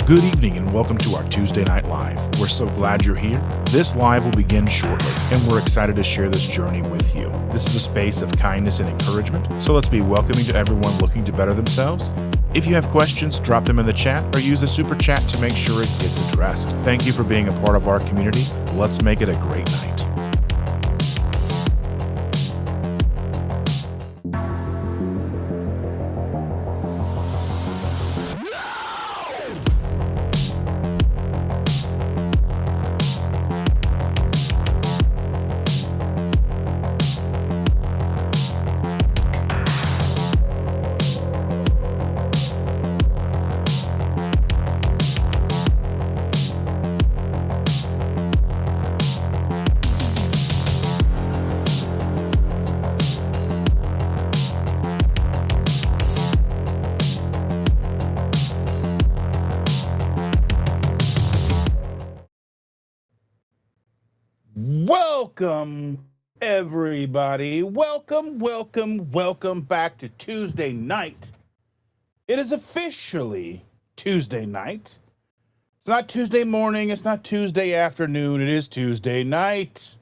Good evening and welcome to our Tuesday Night Live. We're so glad you're here. This live will begin shortly, and we're excited to share this journey with you. This is a space of kindness and encouragement, so let's be welcoming to everyone looking to better themselves. If you have questions, drop them in the chat or use the super chat to make sure it gets addressed. Thank you for being a part of our community. Let's make it a great night. Welcome, everybody. Welcome back to Tuesday night. It is officially Tuesday night. It's not Tuesday morning. It's not Tuesday afternoon. It is Tuesday night.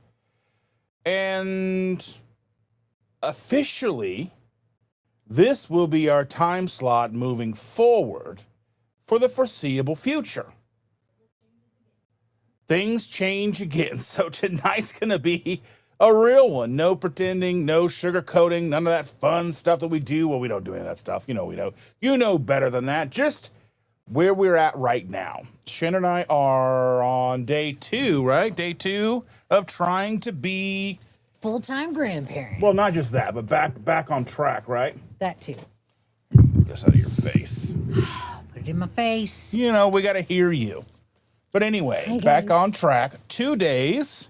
And officially, this will be our time slot moving forward for the foreseeable future. Things change again, so tonight's going to be a real one. No pretending, no sugarcoating, none of that fun stuff that we do. Well, we don't do any of that stuff. You know better than that. Just where we're at right now. Chandra and I are on day 2, right? Day 2 of trying to be full-time grandparents. Well, not just that, but back on track, right? That too. Get this out of your face. Put it in my face. We got to hear you. But anyway, back on track. 2 days,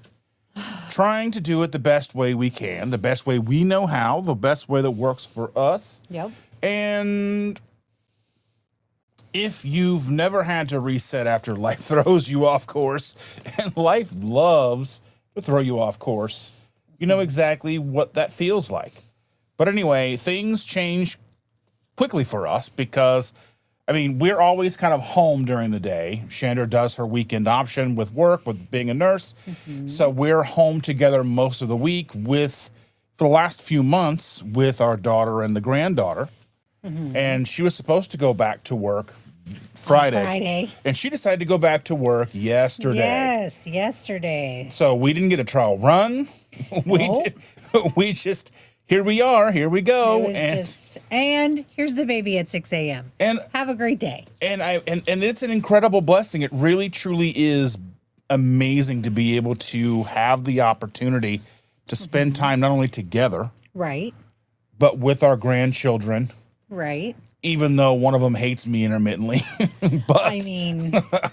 trying to do it the best way we can, the best way we know how, the best way that works for us. Yep. And if you've never had to reset after life throws you off course, and life loves to throw you off course, you know exactly what that feels like. But anyway, things change quickly for us because we're always kind of home during the day. Chandra does her weekend option with work, with being a nurse. Mm-hmm. So we're home together most of the week for the last few months with our daughter and the granddaughter. Mm-hmm. And she was supposed to go back to work Friday. And she decided to go back to work yesterday. Yes, yesterday. So we didn't get a trial run. We just... Here we are. Here we go. And here's the baby at 6 a.m. And have a great day. And it's an incredible blessing. It really, truly is amazing to be able to have the opportunity to spend time not only together, right, but with our grandchildren, right. Even though one of them hates me intermittently, but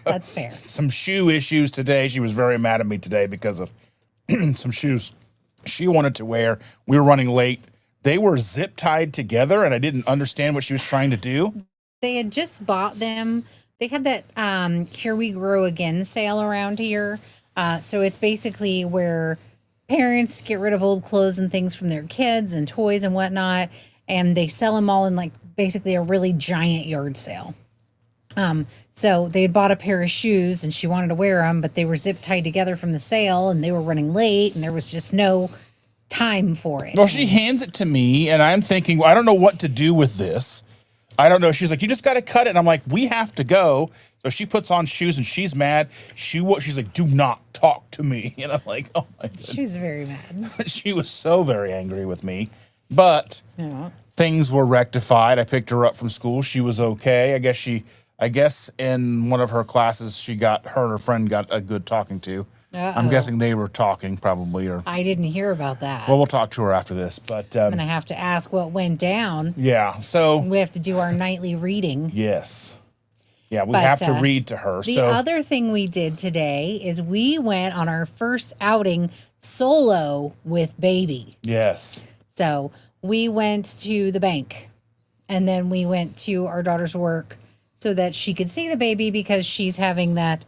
that's fair. Some shoe issues today. She was very mad at me today because of some shoes she wanted to wear. We were running late. They were zip tied together, and I didn't understand what she was trying to do. They had just bought them. They had that Here We Grow Again sale around here. So it's basically where parents get rid of old clothes and things from their kids and toys and whatnot, and they sell them all in basically a really giant yard sale. So they had bought a pair of shoes and she wanted to wear them, but they were zip tied together from the sale and they were running late and there was just no time for it. Well, she hands it to me and I'm thinking, I don't know what to do with this. I don't know. She's like, you just got to cut it. And I'm like, we have to go. So she puts on shoes and she's mad. She's like, do not talk to me. And I'm like, oh my God. She was very mad. She was so very angry with me, but things were rectified. I picked her up from school. She was okay. I guess in one of her classes, her and her friend got a good talking to. I'm guessing they were talking probably. Or I didn't hear about that. Well, we'll talk to her after this. But I'm going to have to ask what went down. Yeah, so... We have to do our nightly reading. Yes. Yeah, we have to read to her. The other thing we did today is we went on our first outing solo with baby. Yes. So we went to the bank and then we went to our daughter's work so that she could see the baby because she's having that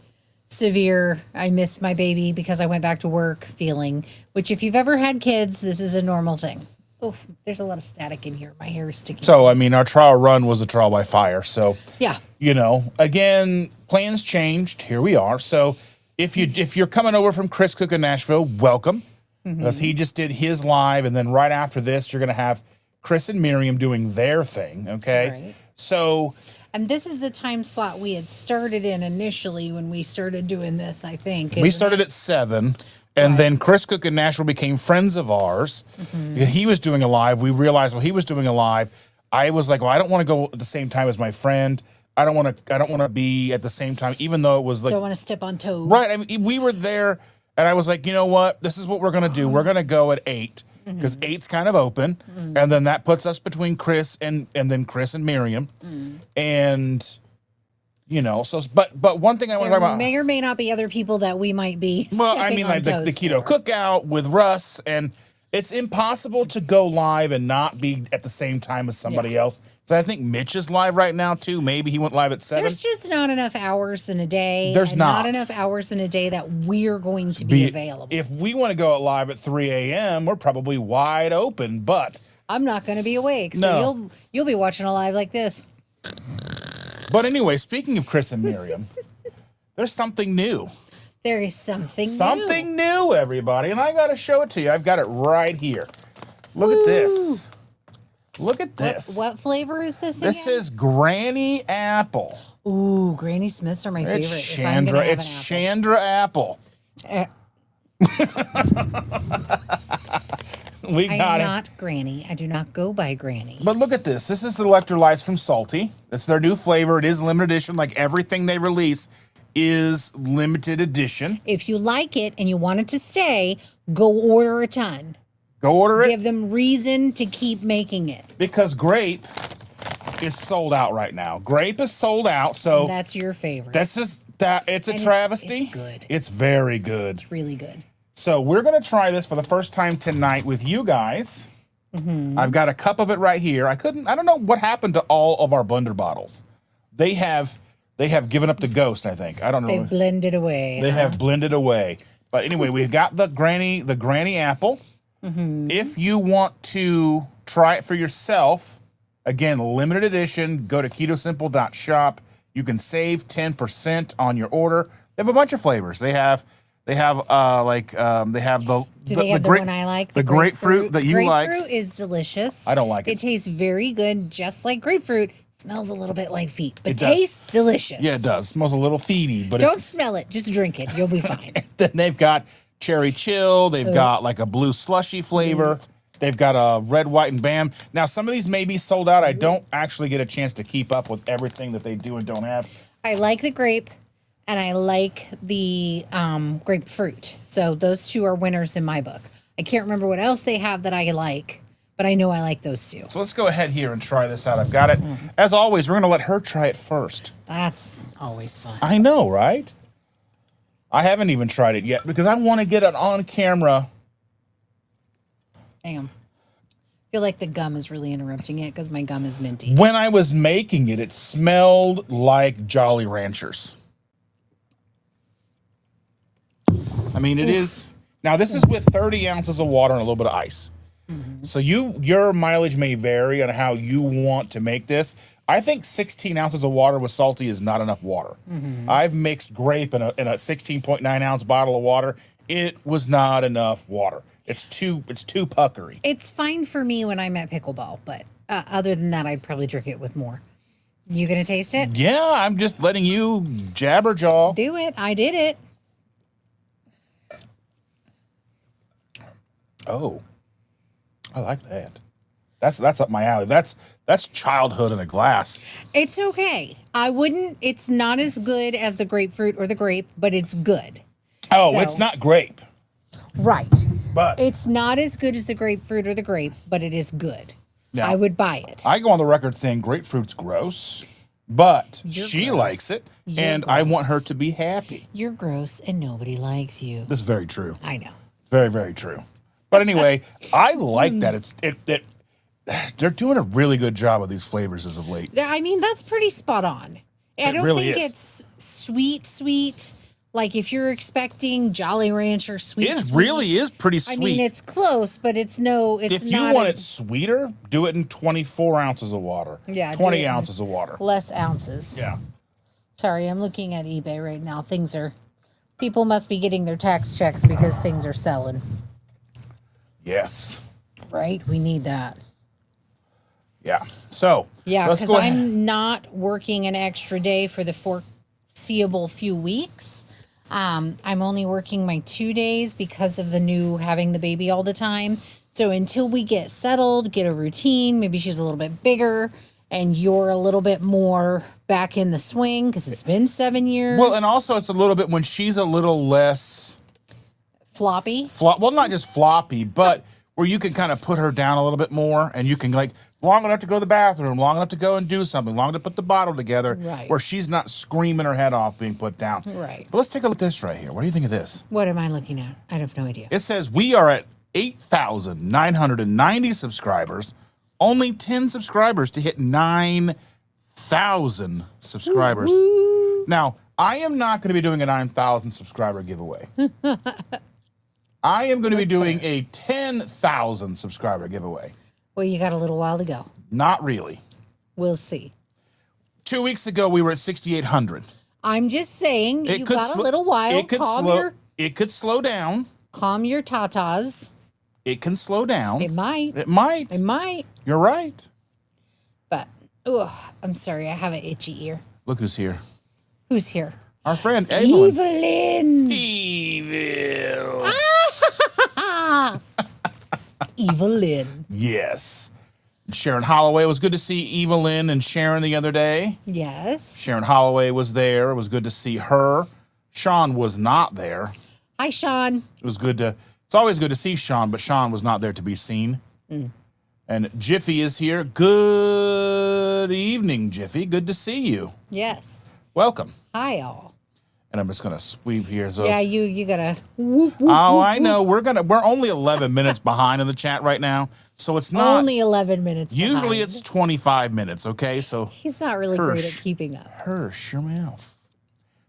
severe, I miss my baby because I went back to work feeling, which if you've ever had kids, this is a normal thing. Oof, there's a lot of static in here. My hair is sticking. So, I mean, our trial run was a trial by fire. So, yeah. You know, again, plans changed. Here we are. So if you're coming over from Chris Cook in Nashville, welcome. Because he just did his live, and then right after this, you're going to have Chris and Miriam doing their thing, okay? Right. So... And this is the time slot we had started in initially when we started doing this, I think. We started at 7, and then Chris Cook in Nashville became friends of ours. He was doing a live. We realized while he was doing a live, I was like, well, I don't want to go at the same time as my friend. I don't want to be at the same time, even though it was like... Don't want to step on toes. Right. I mean, we were there, and I was like, you know what? This is what we're going to do. We're going to go at 8, because 8's kind of open, and then that puts us between Chris and then Chris and Miriam. And, you know, so... But one thing I want to talk about... may or may not be other people that we might be Well, I mean, like the keto cookout with Russ, and it's impossible to go live and not be at the same time as somebody else. So I think Mitch is live right now too. Maybe he went live at 7. There's just not enough hours in a day. There's not enough hours in a day that we're going to be available. If we want to go out live at 3 a.m., we're probably wide open, but I'm not going to be awake, so you'll be watching a live like this. But anyway, speaking of Chris and Miriam, there's something new. There is something new, everybody, and I got to show it to you. I've got it right here. Look at this. Look at this. What flavor is this again? This is Granny Apple. Ooh, Granny Smiths are my favorite. It's Chandra Apple. I am not Granny. I do not go by Granny. But look at this. This is the electrolytes from Salty. It's their new flavor. It is limited edition. Like everything they release is limited edition. If you like it and you want it to stay, go order a ton. Go order it. Give them reason to keep making it. Because grape is sold out right now. Grape is sold out. So and that's your favorite. It's a travesty. It's good. It's very good. It's really good. So we're going to try this for the first time tonight with you guys. I've got a cup of it right here. I don't know what happened to all of our blender bottles. They have given up the ghost, I think. I don't know. They've blended away. They have blended away. But anyway, we've got the Granny Apple. If you want to try it for yourself, again, limited edition, go to ketosimple.shop. You can save 10% on your order. They have a bunch of flavors. They have the one I like? The grapefruit that you like. Grapefruit is delicious. I don't like it. It tastes very good, just like grapefruit. Smells a little bit like feet, but It does. tastes delicious. Yeah, it does. Smells a little feety, but don't smell it. Just drink it. You'll be fine. Then they've got cherry chill. They've got like a blue slushy flavor. They've got a red, white, and bam. Now, some of these may be sold out. I don't actually get a chance to keep up with everything that they do and don't have. I like the grape, and I like the grapefruit. So those two are winners in my book. I can't remember what else they have that I like, but I know I like those two. So let's go ahead here and try this out. I've got it. As always, we're going to let her try it first. That's always fun. I know, right? I haven't even tried it yet because I want to get it on camera. Damn. I feel like the gum is really interrupting it because my gum is minty. When I was making it, it smelled like Jolly Ranchers. I mean, it is. Now, this is with 30 ounces of water and a little bit of ice. So your mileage may vary on how you want to make this. I think 16 ounces of water with Salty is not enough water. I've mixed grape in a 16.9 ounce bottle of water. It was not enough water. It's too puckery. It's fine for me when I'm at pickleball, but other than that, I'd probably drink it with more. You gonna taste it? Yeah, I'm just letting you jabberjaw. Do it. I did it. Oh, I like that. That's up my alley. That's childhood in a glass. It's okay. I wouldn't. It's not as good as the grapefruit or the grape, but it's good. Oh, So- it's not grape. Right. But It's not as good as the grapefruit or the grape, but it is good. Now, I would buy it. I go on the record saying grapefruit's gross, but You're she gross. likes it, You're and I want her gross. to be happy. You're gross and nobody likes you. This is very true. I know. Very, very true. But anyway, I like that. They're doing a really good job with these flavors as of late. I mean, that's pretty spot on. I don't really think is. it's sweet. Like if you're expecting Jolly Rancher sweet. It sweet, really is pretty sweet. I mean, it's close, but it's if you not want it sweeter, do it in 24 ounces of water. Yeah, do 20 it in ounces of water. less ounces. Yeah. Sorry, I'm looking at eBay right now. People must be getting their tax checks because things are selling. Yes. Right? We need that. Yeah. So, Yeah, let's because go ahead. I'm not working an extra day for the foreseeable few weeks. I'm only working my 2 days because of the new having the baby all the time. So until we get settled, get a routine, maybe she's a little bit bigger and you're a little bit more back in the swing because it's been 7 years. Well, and also it's a little bit when she's a little less floppy. Well, not just floppy, but where you can kind of put her down a little bit more and you can like long enough to go to the bathroom, long enough to go and do something, long enough to put the bottle together, Right. where she's not screaming her head off being put down. Right. But let's take a look at this right here. What do you think of this? What am I looking at? I have no idea. It says we are at 8,990 subscribers. Only 10 subscribers to hit 9,000 subscribers. Woo-hoo. Now, I am not going to be doing a 9,000 subscriber giveaway. I am going to be doing a 10,000 subscriber giveaway. Well, you got a little while to go. Not really. We'll see. 2 weeks ago, we were at 6,800. I'm just saying, you got a little while. It could slow down. Calm your tatas. It can slow down. It might. It might. It might. You're right. But, I'm sorry. I have an itchy ear. Look who's here. Who's here? Our friend, Evelyn. Evelyn. Evil. Evelyn. Yes. Sharon Holloway. It was good to see Evelyn and Sharon the other day. Yes. Sharon Holloway was there. It was good to see her. Sean was not there. Hi, Sean. It's always good to see Sean, but Sean was not there to be seen. Mm. And Jiffy is here. Good evening, Jiffy. Good to see you. Yes. Welcome. Hi, all. And I'm just gonna sweep here. So yeah, you gotta. I know we're only 11 minutes behind in the chat right now, so it's not only 11 minutes. Usually behind. it's 25 minutes. Okay, so he's not really great at keeping up. Hirsch your mouth.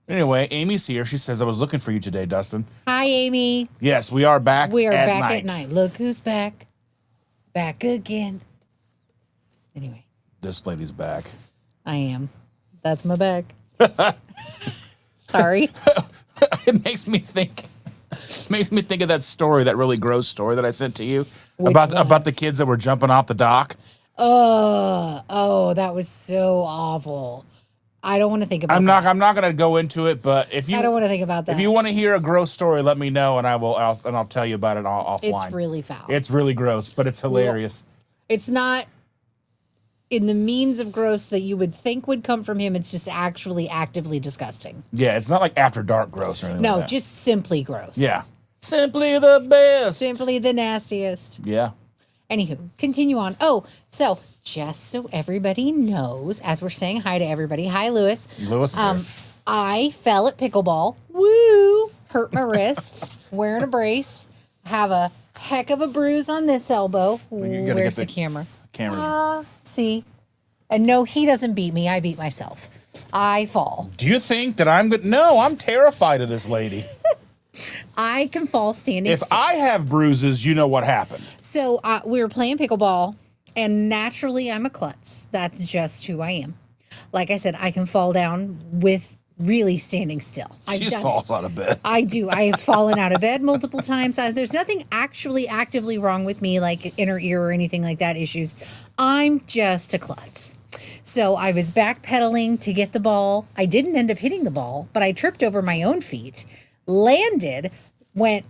Anyway, Amy's here. She says I was looking for you today, Dustin. Hi, Amy. Yes, we are back. We are at back night. at night. Look who's back. Back again. Anyway. This lady's back. I am. That's my back. Sorry. It makes me think of that story, that really gross story that I sent to you Which about the kids that were jumping off the dock. Oh, that was so awful. I don't want to think about I'm not going to go into it, but I don't want to think about that. If you want to hear a gross story, let me know and I'll tell you about it offline. It's really foul. It's really gross, but it's hilarious. It's not in the means of gross that you would think would come from him. It's just actually actively disgusting. Yeah, it's not like After Dark gross or anything No, like that. just simply gross. Yeah. Simply the best. Simply the nastiest. Yeah. Anywho, continue on. Oh, so just so everybody knows, as we're saying hi to everybody, hi, Lewis. Lewis is here. I fell at pickleball. Woo! Hurt my wrist. Wearing a brace. Have a heck of a bruise on this elbow. Where's the camera? See? And no, he doesn't beat me. I beat myself. I fall. Do you think that I'm good? No, I'm terrified of this lady. I can fall standing If I have bruises, you know what happened. So we were playing pickleball, and naturally I'm a klutz. That's just who I am. Like I said, I can fall down with really standing still. She falls out of bed. I do. I have fallen out of bed multiple times. There's nothing actually actively wrong with me, like inner ear or anything like that issues. I'm just a klutz. So I was backpedaling to get the ball. I didn't end up hitting the ball, but I tripped over my own feet, landed, went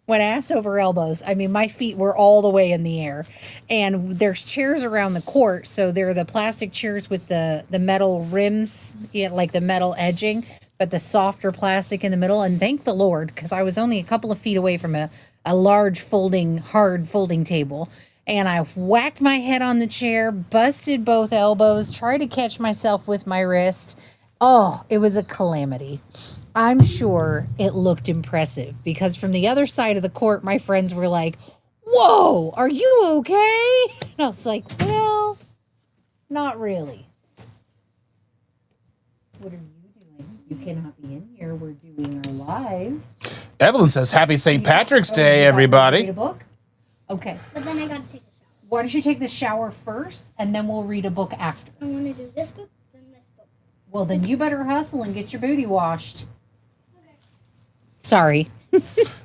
ass over elbows. I mean, my feet were all the way in the air. And there's chairs around the court. So they're the plastic chairs with the metal rims, like the metal edging, but the softer plastic in the middle. And thank the Lord, because I was only a couple of feet away from a large hard folding table. And I whacked my head on the chair, busted both elbows, tried to catch myself with my wrist. Oh, it was a calamity. I'm sure it looked impressive because from the other side of the court, my friends were like, "Whoa, are you okay?" And I was like, "Well, not really." What are you doing? You cannot be in here. We're doing our live. Evelyn says, "Happy St. Patrick's Day, everybody." Read a book? Okay. But then I got to take a shower. Why don't you take the shower first, and then we'll read a book after? I want to do this book, then this book. Well, then you better hustle and get your booty washed. Sorry.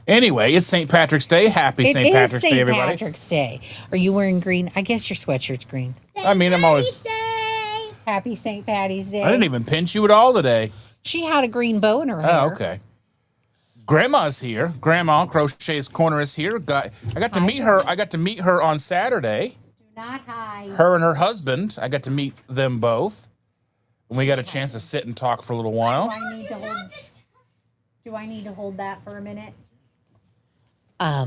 Anyway, it's St. Patrick's Day. Happy It St. is Patrick's Day, St. everybody. Patrick's Day. Are you wearing green? I guess your sweatshirt's green. I mean, I'm always... Happy St. Patty's Day. I didn't even pinch you at all today. She had a green bow in her hair. Oh, okay. Grandma's here. Grandma Crochet's Corner is here. I got to meet her. I got to meet her on Saturday. Do not hide. Her and her husband. I got to meet them both. And we got a chance to sit and talk for a little while. Do I need to hold that for a minute? I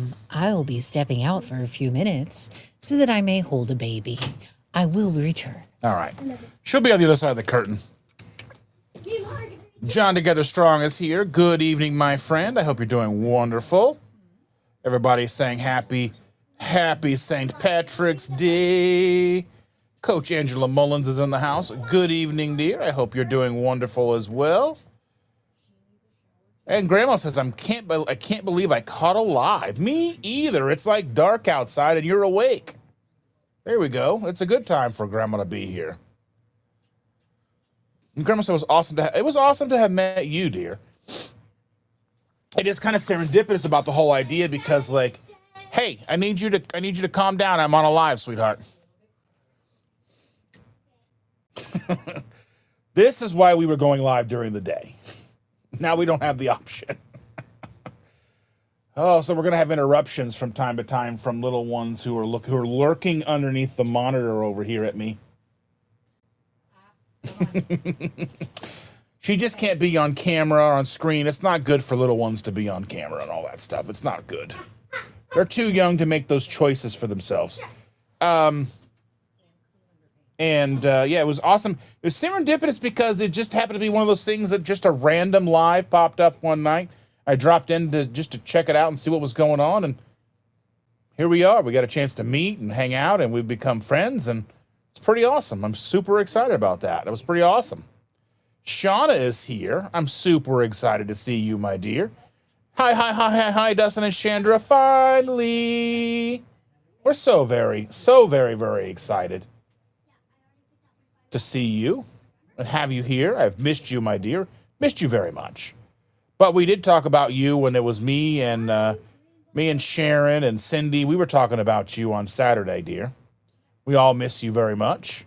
will be stepping out for a few minutes so that I may hold a baby. I will return. All right. She'll be on the other side of the curtain. John Together Strong is here. Good evening, my friend. I hope you're doing wonderful. Everybody's saying happy St. Patrick's Day. Coach Angela Mullins is in the house. Good evening, dear. I hope you're doing wonderful as well. And Grandma says, I can't believe I caught a live. Me either. It's like dark outside and you're awake. There we go. It's a good time for Grandma to be here. And Grandma said it was awesome to have met you, dear. It is kind of serendipitous about the whole idea because, like, hey, I need you to calm down. I'm on a live, sweetheart. This is why we were going live during the day. Now we don't have the option. Oh, so we're gonna have interruptions from time to time from little ones who are lurking underneath the monitor over here at me. She just can't be on camera or on screen. It's not good for little ones to be on camera and all that stuff. It's not good. They're too young to make those choices for themselves. Yeah, it was awesome. It was serendipitous because it just happened to be one of those things that just a random live popped up one night. I dropped in just to check it out and see what was going on, and here we are. We got a chance to meet and hang out, and we've become friends, and it's pretty awesome. I'm super excited about that. It was pretty awesome. Shauna is here. I'm super excited to see you, my dear. Hi, Dustin and Chandra. Finally. We're so very, very excited to see you and have you here. I've missed you, my dear. Missed you very much. But we did talk about you when it was me and Sharon and Cindy. We were talking about you on Saturday, dear. We all miss you very much.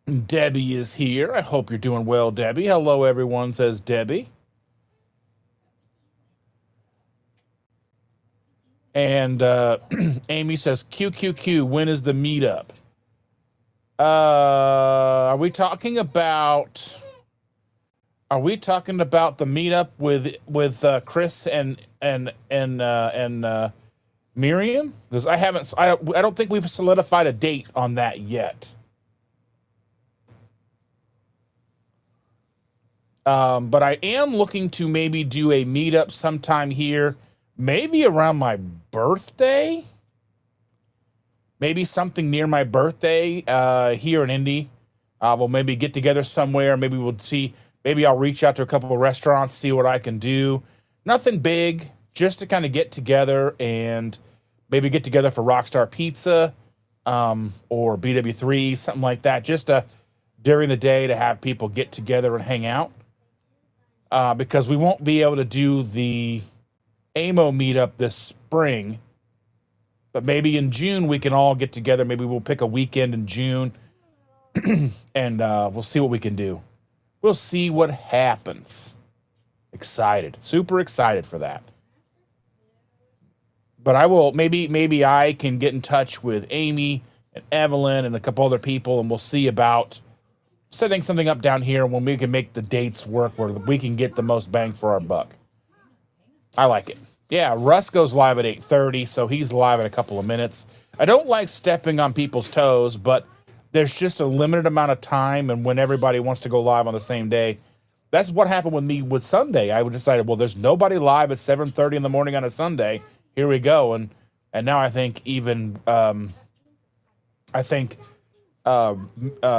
Debbie is here. I hope you're doing well, Debbie. Hello, everyone, says Debbie. And Amy says, QQQ, when is the meetup? Are we talking about the meetup with Chris and Miriam? Because I don't think we've solidified a date on that yet. But I am looking to maybe do a meetup sometime here, maybe around my birthday. Maybe something near my birthday here in Indy. We'll maybe get together somewhere. Maybe we'll see. Maybe I'll reach out to a couple of restaurants, see what I can do. Nothing big, just to kind of get together and maybe get together for Rockstar Pizza or BW3, something like that. Just during the day to have people get together and hang out. Because we won't be able to do the AMO meetup this spring. But maybe in June we can all get together. Maybe we'll pick a weekend in June and we'll see what we can do. We'll see what happens. Excited. Super excited for that. But I will, maybe I can get in touch with Amy and Evelyn and a couple other people, and we'll see about setting something up down here when we can make the dates work where we can get the most bang for our buck. I like it. Yeah, Russ goes live at 8:30, so he's live in a couple of minutes. I don't like stepping on people's toes, but there's just a limited amount of time, and when everybody wants to go live on the same day, that's what happened with me with Sunday. I decided, well, there's nobody live at 7:30 in the morning on a Sunday. Here we go, and now I think even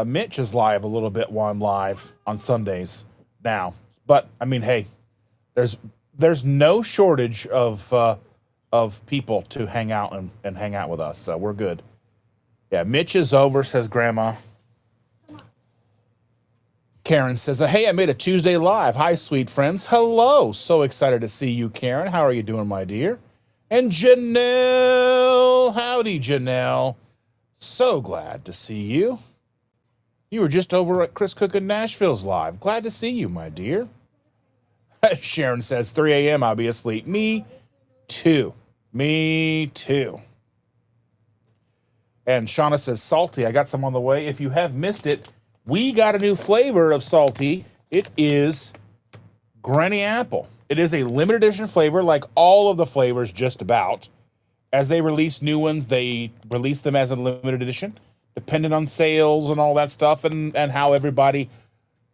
Mitch is live a little bit while I'm live on Sundays now. But I mean, hey, there's no shortage of people to hang out and hang out with us, so we're good. Yeah, Mitch is over, says Grandma. Karen says, hey, I made a Tuesday live. Hi, sweet friends. Hello. So excited to see you, Karen. How are you doing, my dear? And Janelle. Howdy, Janelle. So glad to see you. You were just over at Chris Cook in Nashville's live. Glad to see you, my dear. Sharon says, 3 a.m. I'll be asleep. Me too. Me too. And Shauna says, salty. I got some on the way. If you have missed it, we got a new flavor of salty. It is Granny Apple. It is a limited edition flavor, like all of the flavors just about. As they release new ones, they release them as a limited edition, depending on sales and all that stuff and how everybody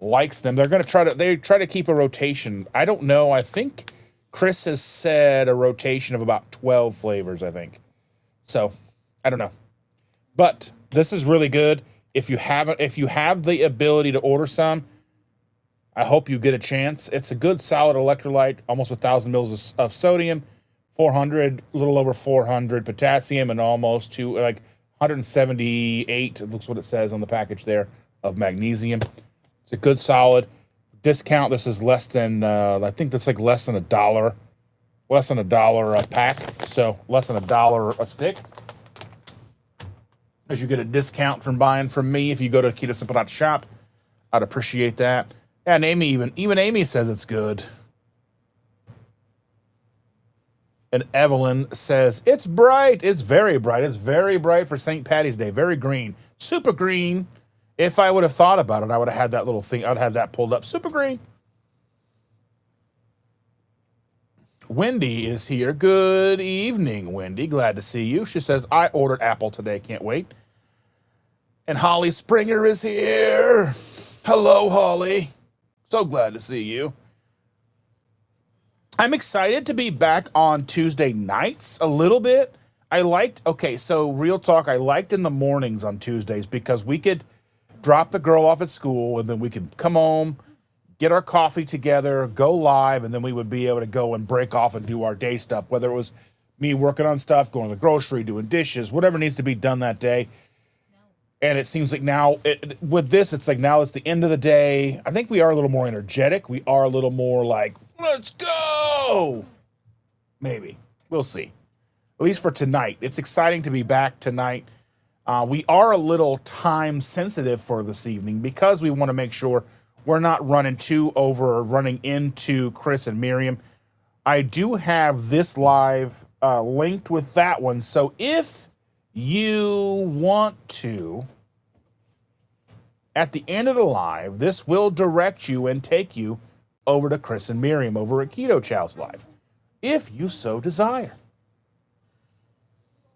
likes them. They're going to try to keep a rotation. I don't know. I think Chris has said a rotation of about 12 flavors, I think. So, I don't know. But this is really good. If you have the ability to order some, I hope you get a chance. It's a good solid electrolyte, almost 1,000 mils of sodium, 400, a little over 400 potassium, and almost 178. It looks what it says on the package there of magnesium. It's a good solid discount. This is less than I think that's like less than $1, less than $1 a pack. So less than $1 a stick. As you get a discount from buying from me if you go to KetoSimple.shop. I'd appreciate that. And Amy, even Amy says it's good. And Evelyn says, it's bright. It's very bright. It's very bright for St. Patty's Day. Very green. Super green. If I would have thought about it, I would have had that little thing. I'd have that pulled up. Super green. Wendy is here. Good evening, Wendy. Glad to see you. She says, I ordered apple today. Can't wait. And Holly Springer is here. Hello, Holly. So glad to see you. I'm excited to be back on Tuesday nights a little bit. So real talk, I liked in the mornings on Tuesdays because we could drop the girl off at school and then we could come home, get our coffee together, go live, and then we would be able to go and break off and do our day stuff, whether it was me working on stuff, going to the grocery, doing dishes, whatever needs to be done that day. And it seems like now, with this, it's like now it's the end of the day. I think we are a little more energetic. We are a little more like, let's go! Maybe. We'll see. At least for tonight. It's exciting to be back tonight. We are a little time sensitive for this evening because we want to make sure we're not running into Chris and Miriam. I do have this live linked with that one. So if you want to, at the end of the live, this will direct you and take you over to Chris and Miriam over at Keto Chow's live, if you so desire.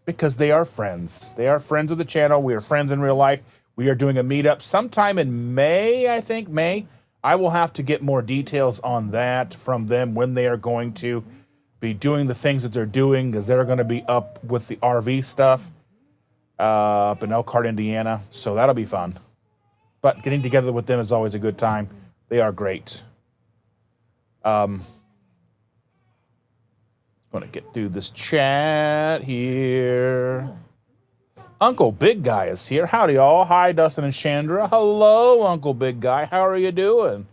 Because they are friends. They are friends of the channel. We are friends in real life. We are doing a meetup sometime in May, I think. May. I will have to get more details on that from them when they are going to be doing the things that they're doing, because they're going to be up with the RV stuff up in Elkhart, Indiana. So that'll be fun. But getting together with them is always a good time. They are great. Going to get through this chat here. Uncle Big Guy is here. Howdy, all. Hi, Dustin and Chandra. Hello, Uncle Big Guy. How are you doing?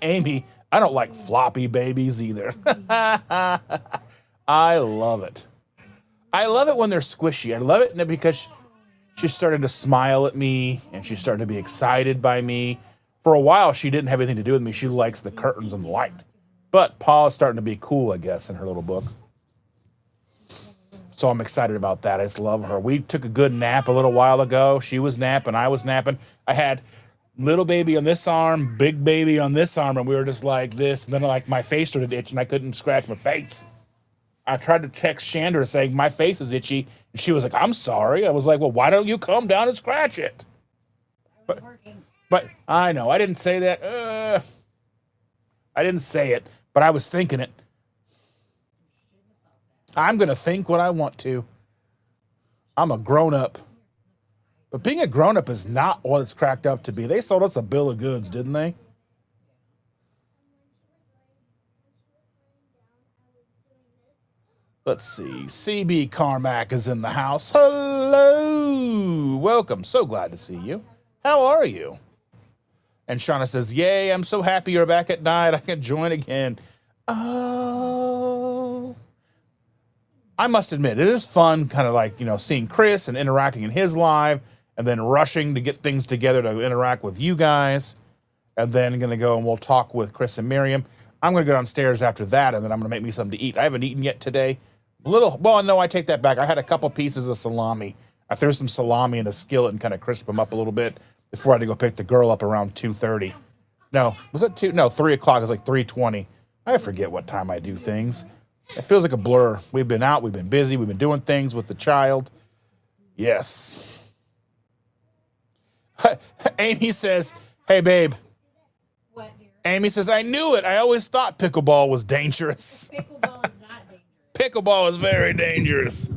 Amy, I don't like floppy babies either. I love it. I love it when they're squishy. I love it because she's starting to smile at me and she's starting to be excited by me. For a while, she didn't have anything to do with me. She likes the curtains and the light. But Paula's starting to be cool, I guess, in her little book. So I'm excited about that. I just love her. We took a good nap a little while ago. She was napping. I was napping. I had little baby on this arm, big baby on this arm, and we were just like this. And then like my face started itching. I couldn't scratch my face. I tried to text Chandra saying my face is itchy. And she was like, I'm sorry. I was like, well, why don't you come down and scratch it? But I know. I didn't say that. I didn't say it. But I was thinking it. I'm going to think what I want to. I'm a grown-up. But being a grown-up is not what it's cracked up to be. They sold us a bill of goods, didn't they? Let's see. CB Carmack is in the house. Hello. Welcome. So glad to see you. How are you? And Shauna says, yay, I'm so happy you're back at night. I can join again. Oh. I must admit, it is fun kind of like, seeing Chris and interacting in his live and then rushing to get things together to interact with you guys. And then going to go and we'll talk with Chris and Miriam. I'm going to go downstairs after that, and then I'm going to make me something to eat. I haven't eaten yet today. No, I take that back. I had a couple pieces of salami. I threw some salami in a skillet and kind of crisped them up a little bit before I had to go pick the girl up around 2:30. No, was it 2? No, 3 o'clock. It was like 3:20. I forget what time I do things. It feels like a blur. We've been out. We've been busy. We've been doing things with the child. Yes. Amy says, hey, babe. What, dear? Amy says, I knew it. I always thought pickleball was dangerous. Pickleball is not dangerous. Pickleball is very dangerous.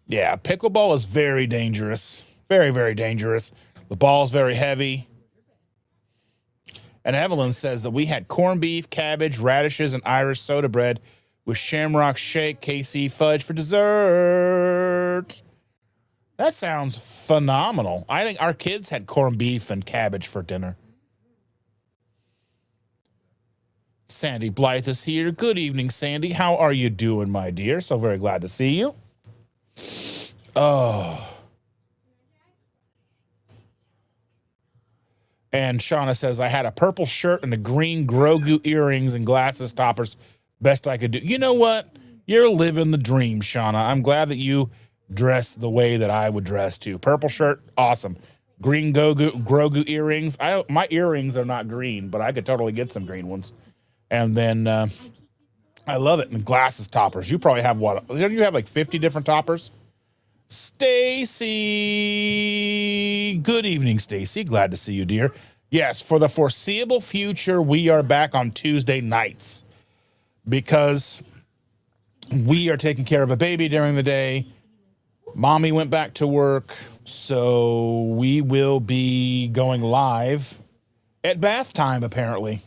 Yeah, pickleball is very dangerous. Very, very dangerous. The ball's very heavy. And Evelyn says that we had corned beef, cabbage, radishes, and Irish soda bread with shamrock shake, KC fudge for dessert. That sounds phenomenal. I think our kids had corned beef and cabbage for dinner. Sandy Blythe is here. Good evening, Sandy. How are you doing, my dear? So very glad to see you. Oh. And Shauna says, I had a purple shirt and a green Grogu earrings and glasses toppers. Best I could do. You know what? You're living the dream, Shauna. I'm glad that you dress the way that I would dress too. Purple shirt, awesome. Green Grogu earrings. My earrings are not green, but I could totally get some green ones. And then I love it. And glasses toppers. You probably have what? Don't you have like 50 different toppers? Stacy. Good evening, Stacy. Glad to see you, dear. Yes, for the foreseeable future, we are back on Tuesday nights because we are taking care of a baby during the day. Mommy went back to work, so we will be going live at bath time, apparently.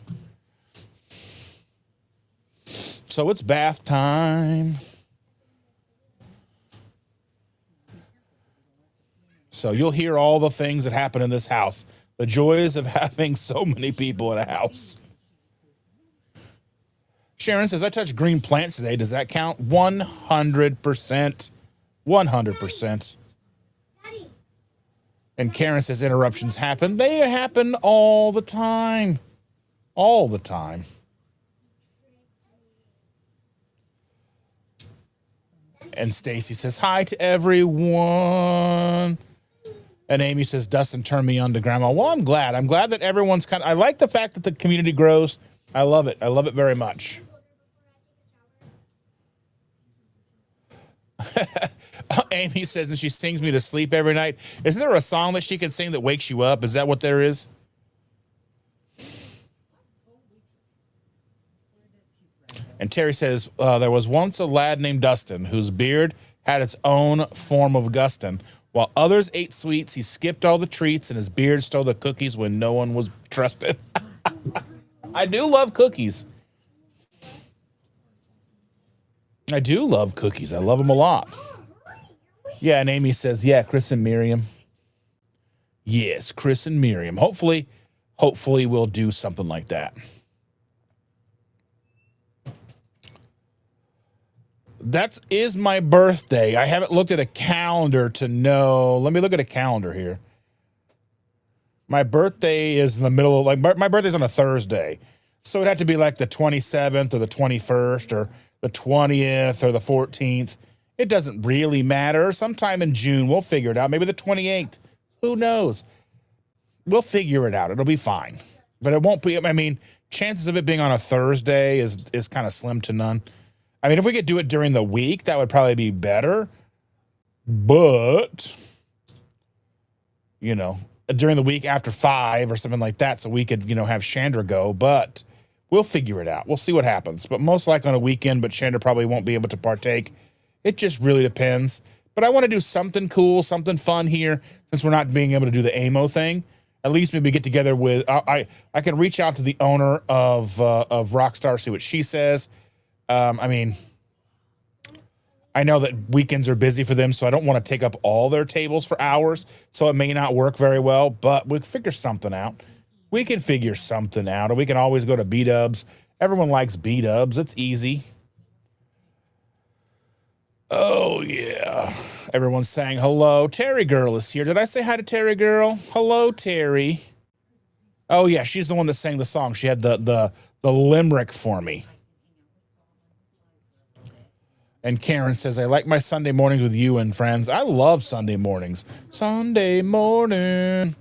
So it's bath time. So you'll hear all the things that happen in this house. The joys of having so many people in a house. Sharon says, I touched green plants today. Does that count? 100%. 100%. And Karen says, interruptions happen. They happen all the time. All the time. And Stacy says, hi to everyone. And Amy says, Dustin turned me on to Grandma. Well, I'm glad. I'm glad that everyone's I like the fact that the community grows. I love it. I love it very much. Amy says, and she sings me to sleep every night. Isn't there a song that she can sing that wakes you up? Is that what there is? And Terry says, there was once a lad named Dustin whose beard had its own form of Gustin. While others ate sweets, he skipped all the treats, and his beard stole the cookies when no one was trusted. I do love cookies. I do love cookies. I love them a lot. Yeah, and Amy says, yeah, Chris and Miriam. Yes, Chris and Miriam. Hopefully we'll do something like that. That is my birthday. I haven't looked at a calendar to know. Let me look at a calendar here. My birthday is in the middle of, my birthday's on a Thursday. So it'd have to be like the 27th or the 21st or the 20th or the 14th. It doesn't really matter. Sometime in June, we'll figure it out. Maybe the 28th. Who knows? We'll figure it out. It'll be fine. But it won't be, chances of it being on a Thursday is kind of slim to none. If we could do it during the week, that would probably be better. But, during the week after 5 or something like that, so we could, have Chandra go. But we'll figure it out. We'll see what happens. But most likely on a weekend, but Chandra probably won't be able to partake. It just really depends. But I want to do something cool, something fun here, since we're not being able to do the AMO thing. At least maybe get together with, I can reach out to the owner of Rockstar, see what she says. I I know that weekends are busy for them, so I don't want to take up all their tables for hours, so it may not work very well, but we'll figure something out. We can figure something out, or we can always go to B-Dubs. Everyone likes B-Dubs. It's easy. Oh, yeah. Everyone's saying hello. Terry Girl is here. Did I say hi to Terry Girl? Hello, Terry. Oh, yeah, she's the one that sang the song. She had the limerick for me. And Karen says, I like my Sunday mornings with you and friends. I love Sunday mornings. Sunday morning.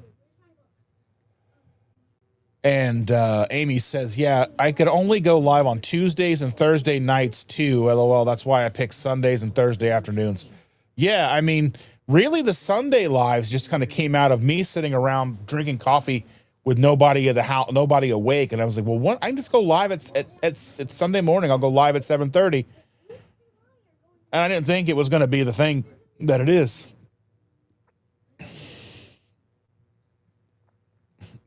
And Amy says, yeah, I could only go live on Tuesdays and Thursday nights too. LOL. That's why I picked Sundays and Thursday afternoons. Yeah, I mean, really the Sunday lives just kind of came out of me sitting around drinking coffee with nobody at the house, nobody awake. And I was like, well, what? I can just go live it's Sunday morning. I'll go live at 7:30. And I didn't think it was going to be the thing that it is.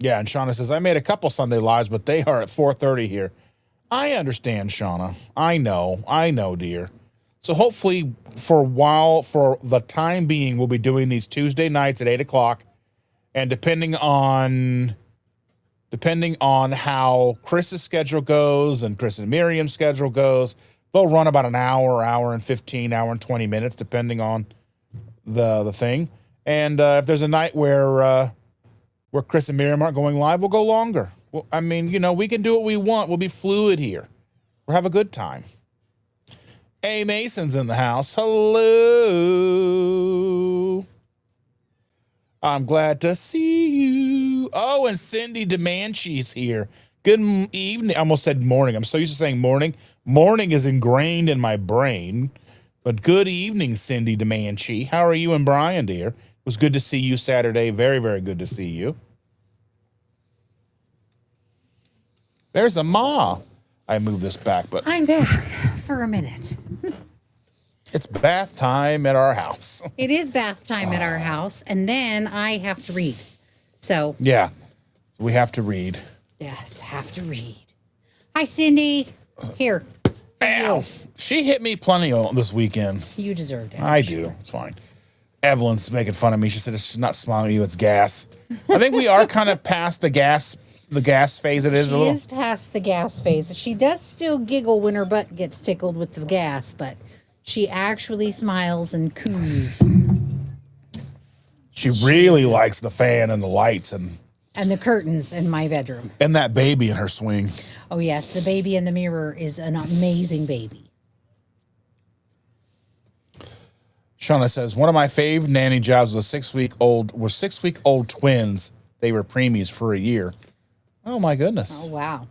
Yeah, and Shauna says, I made a couple Sunday lives, but they are at 4:30 here. I understand, Shauna. I know, dear. So hopefully for the time being, we'll be doing these Tuesday nights at 8 o'clock. And depending on how Chris's schedule goes and Chris and Miriam's schedule goes, they'll run about an hour and 15, hour and 20 minutes, depending on the thing. And if there's a night where Chris and Miriam aren't going live, we'll go longer. Well, I mean, we can do what we want. We'll be fluid here. We'll have a good time. A. Mason's in the house. Hello. I'm glad to see you. Oh, and Cindy DeManchi's here. Good evening. I almost said morning. I'm so used to saying morning. Morning is ingrained in my brain. But good evening, Cindy DeManchi. How are you and Brian, dear? It was good to see you Saturday. Very, very good to see you. There's a ma. I moved this back, but I'm back for a minute. It's bath time at our house. It is bath time at our house, and then I have to read. So yeah, we have to read. Yes, have to read. Hi, Cindy. Here. Ow. She hit me plenty this weekend. You deserved it. I do. It's fine. Evelyn's making fun of me. She said she's not smiling at you. It's gas. I think we are kind of past the gas phase. It is a little. She is past the gas phase. She does still giggle when her butt gets tickled with the gas, but she actually smiles and coos. She really likes the fan and the lights and the curtains in my bedroom. And that baby in her swing. Oh, yes. The baby in the mirror is an amazing baby. Shauna says, one of my fave nanny jobs was 6-week-old twins. They were preemies for a year. Oh, my goodness. Oh, wow.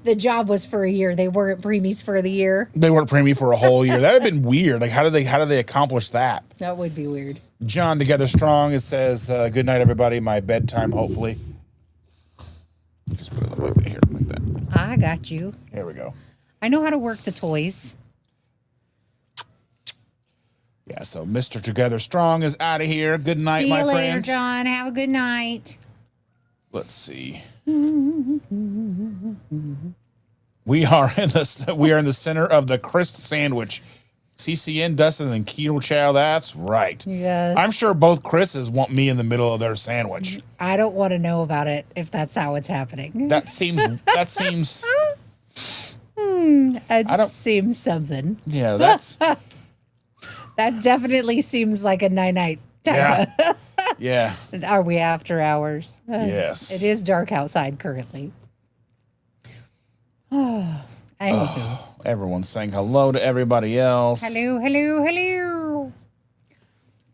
The job was for a year. They weren't preemies for the year. They weren't preemie for a whole year. That would have been weird. Like, how did they accomplish that? That would be weird. John Together Strong, it says, good night, everybody. My bedtime, hopefully. Just put it like here, like that. I got you. Here we go. I know how to work the toys. Yeah, so Mr. Together Strong is out of here. Good night, my friend. See you later, John. Have a good night. Let's see. We are in the center of the crisp sandwich. CCN, Dustin, and Keto Chow. That's right. Yes. I'm sure both Chris's want me in the middle of their sandwich. I don't want to know about it if that's how it's happening. That seems. It seems something. Yeah, that's. That definitely seems like a night-night type. Yeah. Are we after hours? Yes. It is dark outside currently. Anywho. Everyone's saying hello to everybody else. Hello, hello, hello.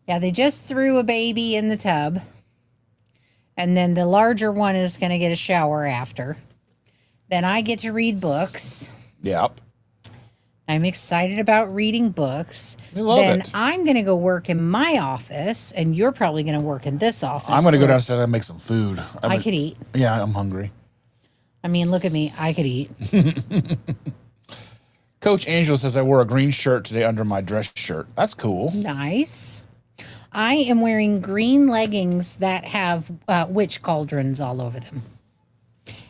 Yeah, they just threw a baby in the tub. And then the larger one is going to get a shower after. Then I get to read books. Yep. I'm excited about reading books. We love then it. I'm going to go work in my office, and you're probably going to work in this office. I'm going to go downstairs and make some food. I could eat. Yeah, I'm hungry. I mean, look at me. I could eat. Coach Angela says I wore a green shirt today under my dress shirt. That's cool. Nice. I am wearing green leggings that have witch cauldrons all over them.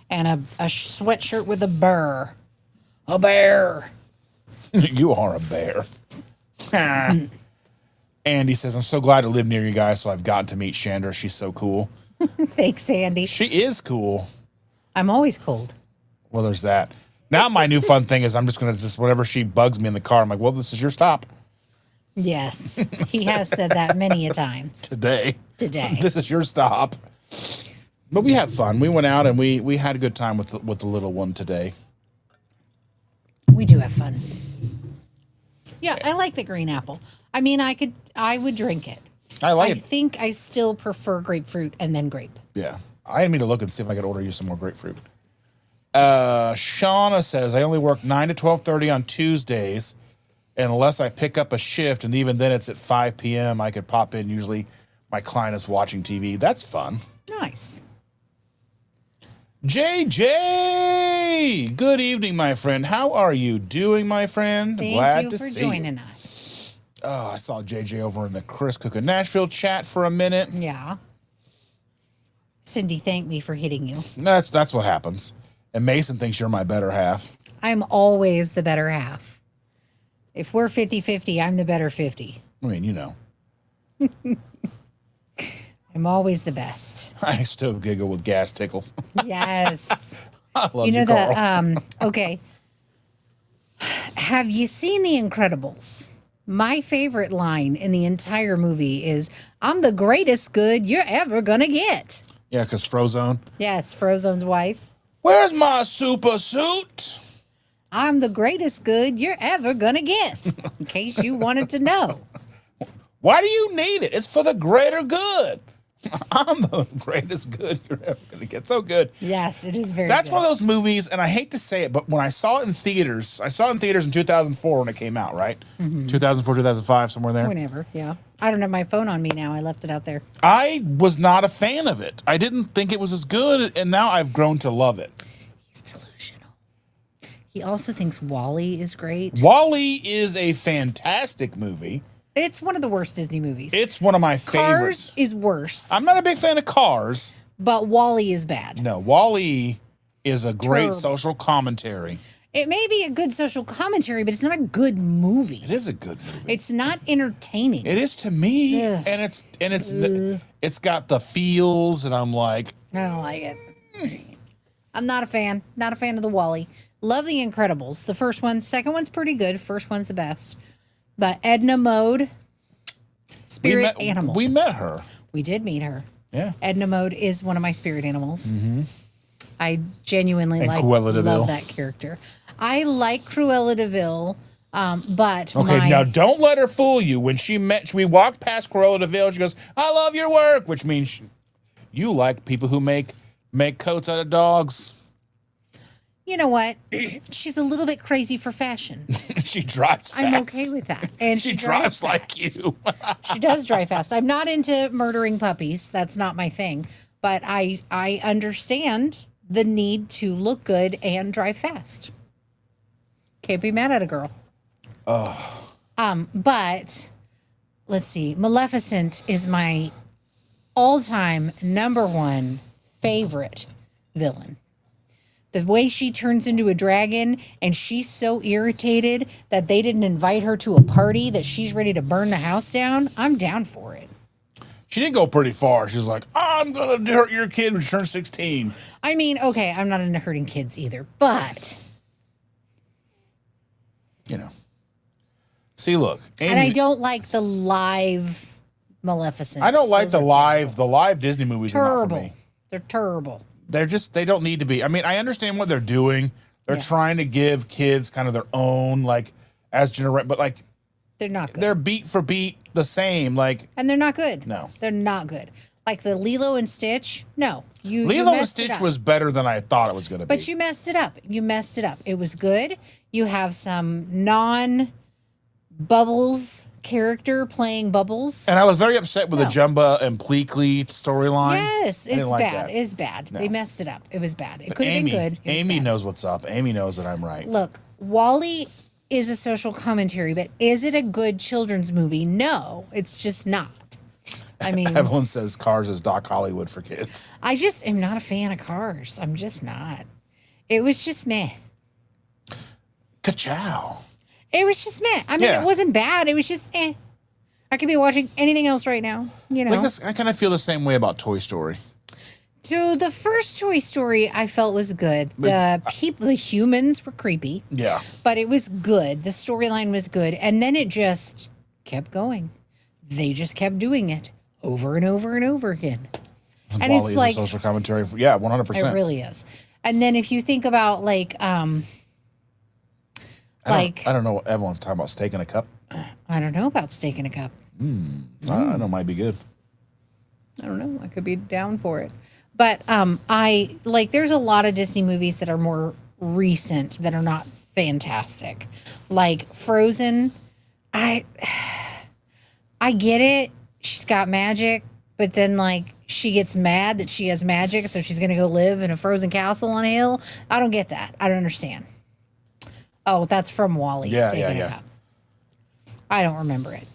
And a sweatshirt with a bear. A bear. You are a bear. Andy says, I'm so glad to live near you guys, so I've gotten to meet Chandra. She's so cool. Thanks, Andy. She is cool. I'm always cold. Well, there's that. Now my new fun thing is I'm just going to whenever she bugs me in the car, I'm like, well, this is your stop. Yes. He has said that many a times. Today. This is your stop. But we had fun. We went out and we had a good time with the little one today. We do have fun. Yeah, I like the green apple. I mean, I would drink it. I think I still prefer grapefruit and then grape. Yeah. I need to look and see if I could order you some more grapefruit. Shauna says, I only work 9 to 12:30 on Tuesdays. And unless I pick up a shift, and even then it's at 5 p.m., I could pop in. Usually my client is watching TV. That's fun. Nice. JJ, good evening, my friend. How are you doing, my friend? Thank you for joining us. Oh, I saw JJ over in the Chris Cook in Nashville chat for a minute. Yeah. Cindy thanked me for hitting you. That's what happens. And Mason thinks you're my better half. I'm always the better half. If we're 50-50, I'm the better 50. I mean, you know. I'm always the best. I still giggle with gas tickles. Yes. I love you, Carl. Okay. Have you seen The Incredibles? My favorite line in the entire movie is, I'm the greatest good you're ever gonna get. Yeah, because Frozone. Yes, Frozone's wife. Where's my super suit? I'm the greatest good you're ever gonna get. In case you wanted to know. Why do you need it? It's for the greater good. I'm the greatest good you're ever going to get. So good. Yes, it is very That's good. one of those movies, and I hate to say it, but when I saw it in theaters, I saw it in theaters in 2004 when it came out, right? 2004, 2005, somewhere there. Whenever, yeah. I don't have my phone on me now. I left it out there. I was not a fan of it. I didn't think it was as good, and now I've grown to love it. He's delusional. He also thinks WALL-E is great. WALL-E is a fantastic movie. It's one of the worst Disney movies. It's one of my favorites. Cars is worse. I'm not a big fan of Cars. But WALL-E is bad. No, WALL-E is a great Terrible. social commentary. It may be a good social commentary, but it's not a good movie. It is a good movie. It's not entertaining. It is to me, Ugh. and it's got the feels, and I'm like, I don't like it. I'm not a fan. Not a fan of the WALL-E. Love The Incredibles. The first one. Second one's pretty good. First one's the best. But Edna Mode, spirit animal. We met her. We did meet her. Yeah. Edna Mode is one of my spirit animals. Mm-hmm. I genuinely And Cruella de Vil. love that character. I like Cruella de Vil, but Okay, now don't let her fool you. When we walked past Cruella de Vil, she goes, "I love your work," which means you like people who make coats out of dogs. You know what? She's a little bit crazy for fashion. She drives fast. I'm okay with that. And she drives like you. She does drive fast. I'm not into murdering puppies. That's not my thing. But I understand the need to look good and drive fast. Can't be mad at a girl. Oh. But let's see. Maleficent is my all-time #1 favorite villain. The way she turns into a dragon, and she's so irritated that they didn't invite her to a party that she's ready to burn the house down. I'm down for it. She did go pretty far. She's like, "I'm gonna hurt your kid when she turns 16." I mean, okay, I'm not into hurting kids either, but You know. See, look, Amy, and I don't like the live Maleficent. I don't like the live Disney movies. Are not for Terrible. me. They're terrible. They don't need to be. I mean, I understand what they're doing. They're Yeah. trying to give kids kind of their own, like, but like, They're not good. they're beat for beat the same. Like, And they're not good. No. They're not good. Like the Lilo and Stitch. No. You Lilo and messed it Stitch up. was better than I thought it was going to be. But you messed it up. You messed it up. It was good. You have some non-Bubbles character playing Bubbles. And I was very upset with No. the Jumba and Pleakley storyline. Yes, I didn't it's like bad. that. It's bad. No. They messed it up. It was bad. It But could have been good. It was Amy bad. knows what's up. Amy knows that I'm right. Look, WALL-E is a social commentary, but is it a good children's movie? No, it's just not. I mean, Evelyn says Cars is Doc Hollywood for kids. I just am not a fan of Cars. I'm just not. It was just meh. Ka-chow. It was just meh. I mean, Yeah. it wasn't bad. It was just eh. I could be watching anything else right now, you know. Like this, I kind of feel the same way about Toy Story. So the first Toy Story I felt was good. The people, the humans were creepy. Yeah. But it was good. The storyline was good. And then it just kept going. They just kept doing it over and over and over again. And Wall-E it's is like a social commentary. Yeah, 100%. it really is. And then if you think about like I don't know what everyone's talking about. Steak in a cup. I don't know about steak in a cup. I know it might be good. I don't know. I could be down for it. But I like there's a lot of Disney movies that are more recent that are not fantastic. Like Frozen, I get it. She's got magic, but then like she gets mad that she has magic, so she's gonna go live in a frozen castle on a hill. I don't get that. I don't understand. Oh, that's from Wall-E. Yeah. I don't remember it.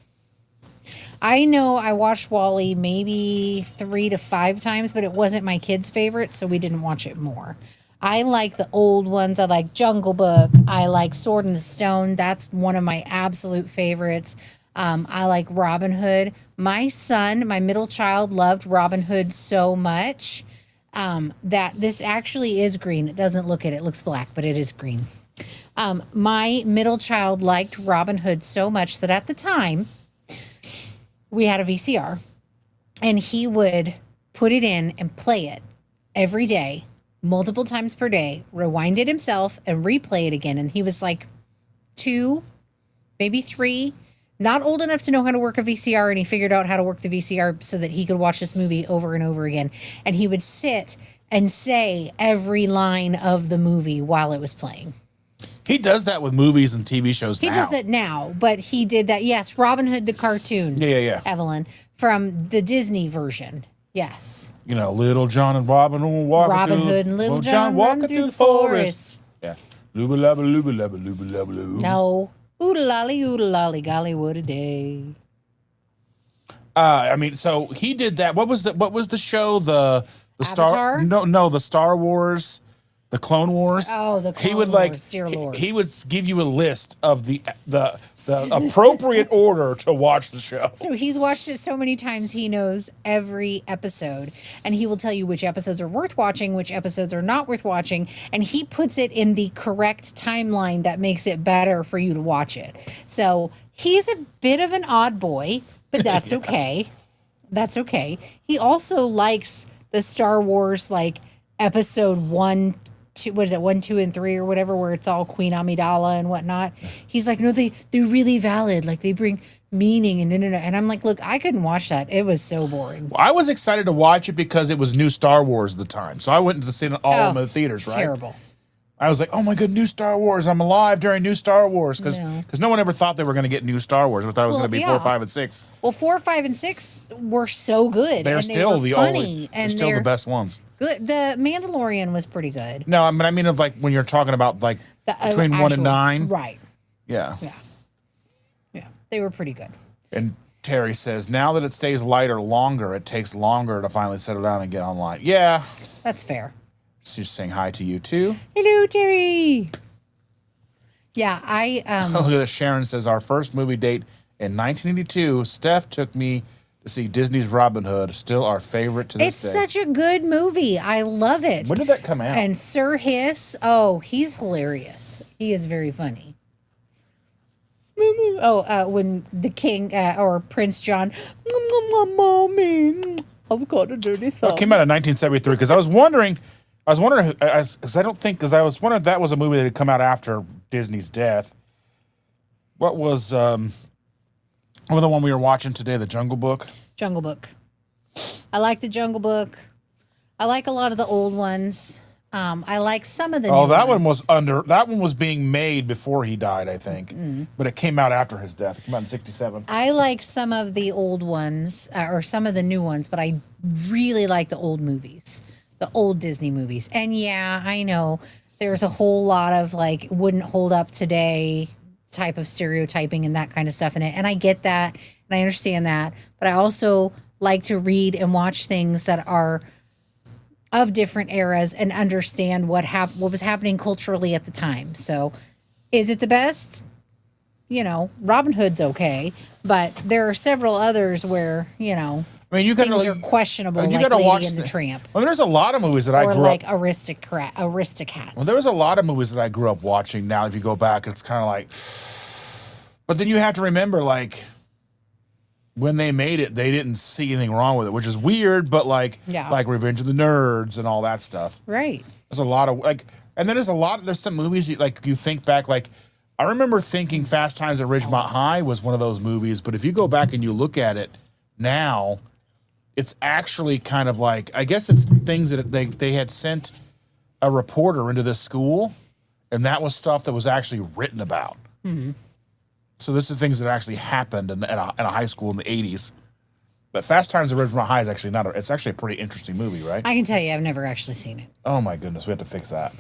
I know I watched Wall-E maybe 3 to 5 times, but it wasn't my kid's favorite, so we didn't watch it more. I like the old ones. I like Jungle Book. I like Sword in the Stone. That's one of my absolute favorites. I like Robin Hood. My son, my middle child, loved Robin Hood so much that this actually is green. It doesn't look it. It looks black, but it is green. My middle child liked Robin Hood so much that at the time, we had a VCR, and he would put it in and play it every day, multiple times per day, rewind it himself, and replay it again. And he was like 2, maybe 3, not old enough to know how to work a VCR, and he figured out how to work the VCR so that he could watch this movie over and over again. And he would sit and say every line of the movie while it was playing. He does that with movies and TV shows He now. does it now, but he did that. Yes, Robin Hood, the cartoon. Yeah. Evelyn, from the Disney version. Yes. You know, Little John and Robin Hood walking Robin through, Hood and Little John run through the forest. Yeah. Looba labba looba labba looba labba loo. No. Oodle lolly, golly, what a day. I mean, so he did that. What was the show? The Avatar? the Star Wars, the Clone Wars. Oh, the Clone he would Wars, dear Lord. He would give you a list of the appropriate order to watch the show. So he's watched it so many times, he knows every episode. And he will tell you which episodes are worth watching, which episodes are not worth watching. And he puts it in the correct timeline that makes it better for you to watch it. So he's a bit of an odd boy, but that's okay. That's okay. He also likes the Star Wars, like episode 1, 2, what is it, 1, 2, and 3 or whatever, where it's all Queen Amidala and whatnot. He's like, no, they're really valid. Like they bring meaning and and I'm like, look, I couldn't watch that. It was so boring. I was excited to watch it because it was new Star Wars at the time. So I went to see it all of them in the theaters, right? Terrible. I was like, oh my God, new Star Wars. I'm alive during new Star Wars. Because no one ever thought they were going to get new Star Wars. I thought it was going to be 4, 5, and 6. Well, 4, 5, and 6 were so good. They're and still they were funny. they're still the best ones. Good. The Mandalorian was pretty good. No, I mean of like when you're talking about like between 1 and 9. Right. Yeah. Yeah. They were pretty good. And Terry says, now that it stays lighter longer, it takes longer to finally settle down and get online. Yeah. That's fair. She's saying hi to you too. Hello, Terry. Yeah, Look at this. Sharon says, our first movie date in 1982, Steph took me to see Disney's Robin Hood, still our favorite to this day. It's such a good movie. I love it. When did that come out? And Sir Hiss, oh, he's hilarious. He is very funny. Oh, when the king or Prince John, mommy, I've got a dirty thumb. It came out in 1973 because I was wondering because I was wondering if that was a movie that had come out after Disney's death. What was the one we were watching today, The Jungle Book? Jungle Book. I like the Jungle Book. I like a lot of the old ones. I like some of the new that ones. that one was being made before he died, I think. But it came out after his death. It came out in 1967. I like some of the old ones or some of the new ones, but I really like the old movies. The old Disney movies. And yeah, I know there's a whole lot of like wouldn't hold up today type of stereotyping and that kind of stuff in it. And I get that and I understand that. But I also like to read and watch things that are of different eras and understand what was happening culturally at the time. So is it the best? Robin Hood's okay, but there are several others where, I mean, you things gotta are questionable, you like gotta Lady watch and the Tramp, I mean, there's a lot of movies that I or grew like up. Aristocats. Well, there was a lot of movies that I grew up watching. Now, if you go back, it's kind of like, but then you have to remember, like, when they made it, they didn't see anything wrong with it, which is weird. But like Revenge of the Nerds and all that stuff. Right. There's a lot of and then there's some movies you think back, like I remember thinking Fast Times at Ridgemont High was one of those movies, but if you go back and you look at it now, it's actually kind of like, I guess it's things that they had sent a reporter into this school, and that was stuff that was actually written about. Mm-hmm. So this is things that actually happened in a high school in the 80s. But Fast Times at Ridgemont High is actually it's actually a pretty interesting movie, right? I can tell you, I've never actually seen it. Oh my goodness, we have to fix that.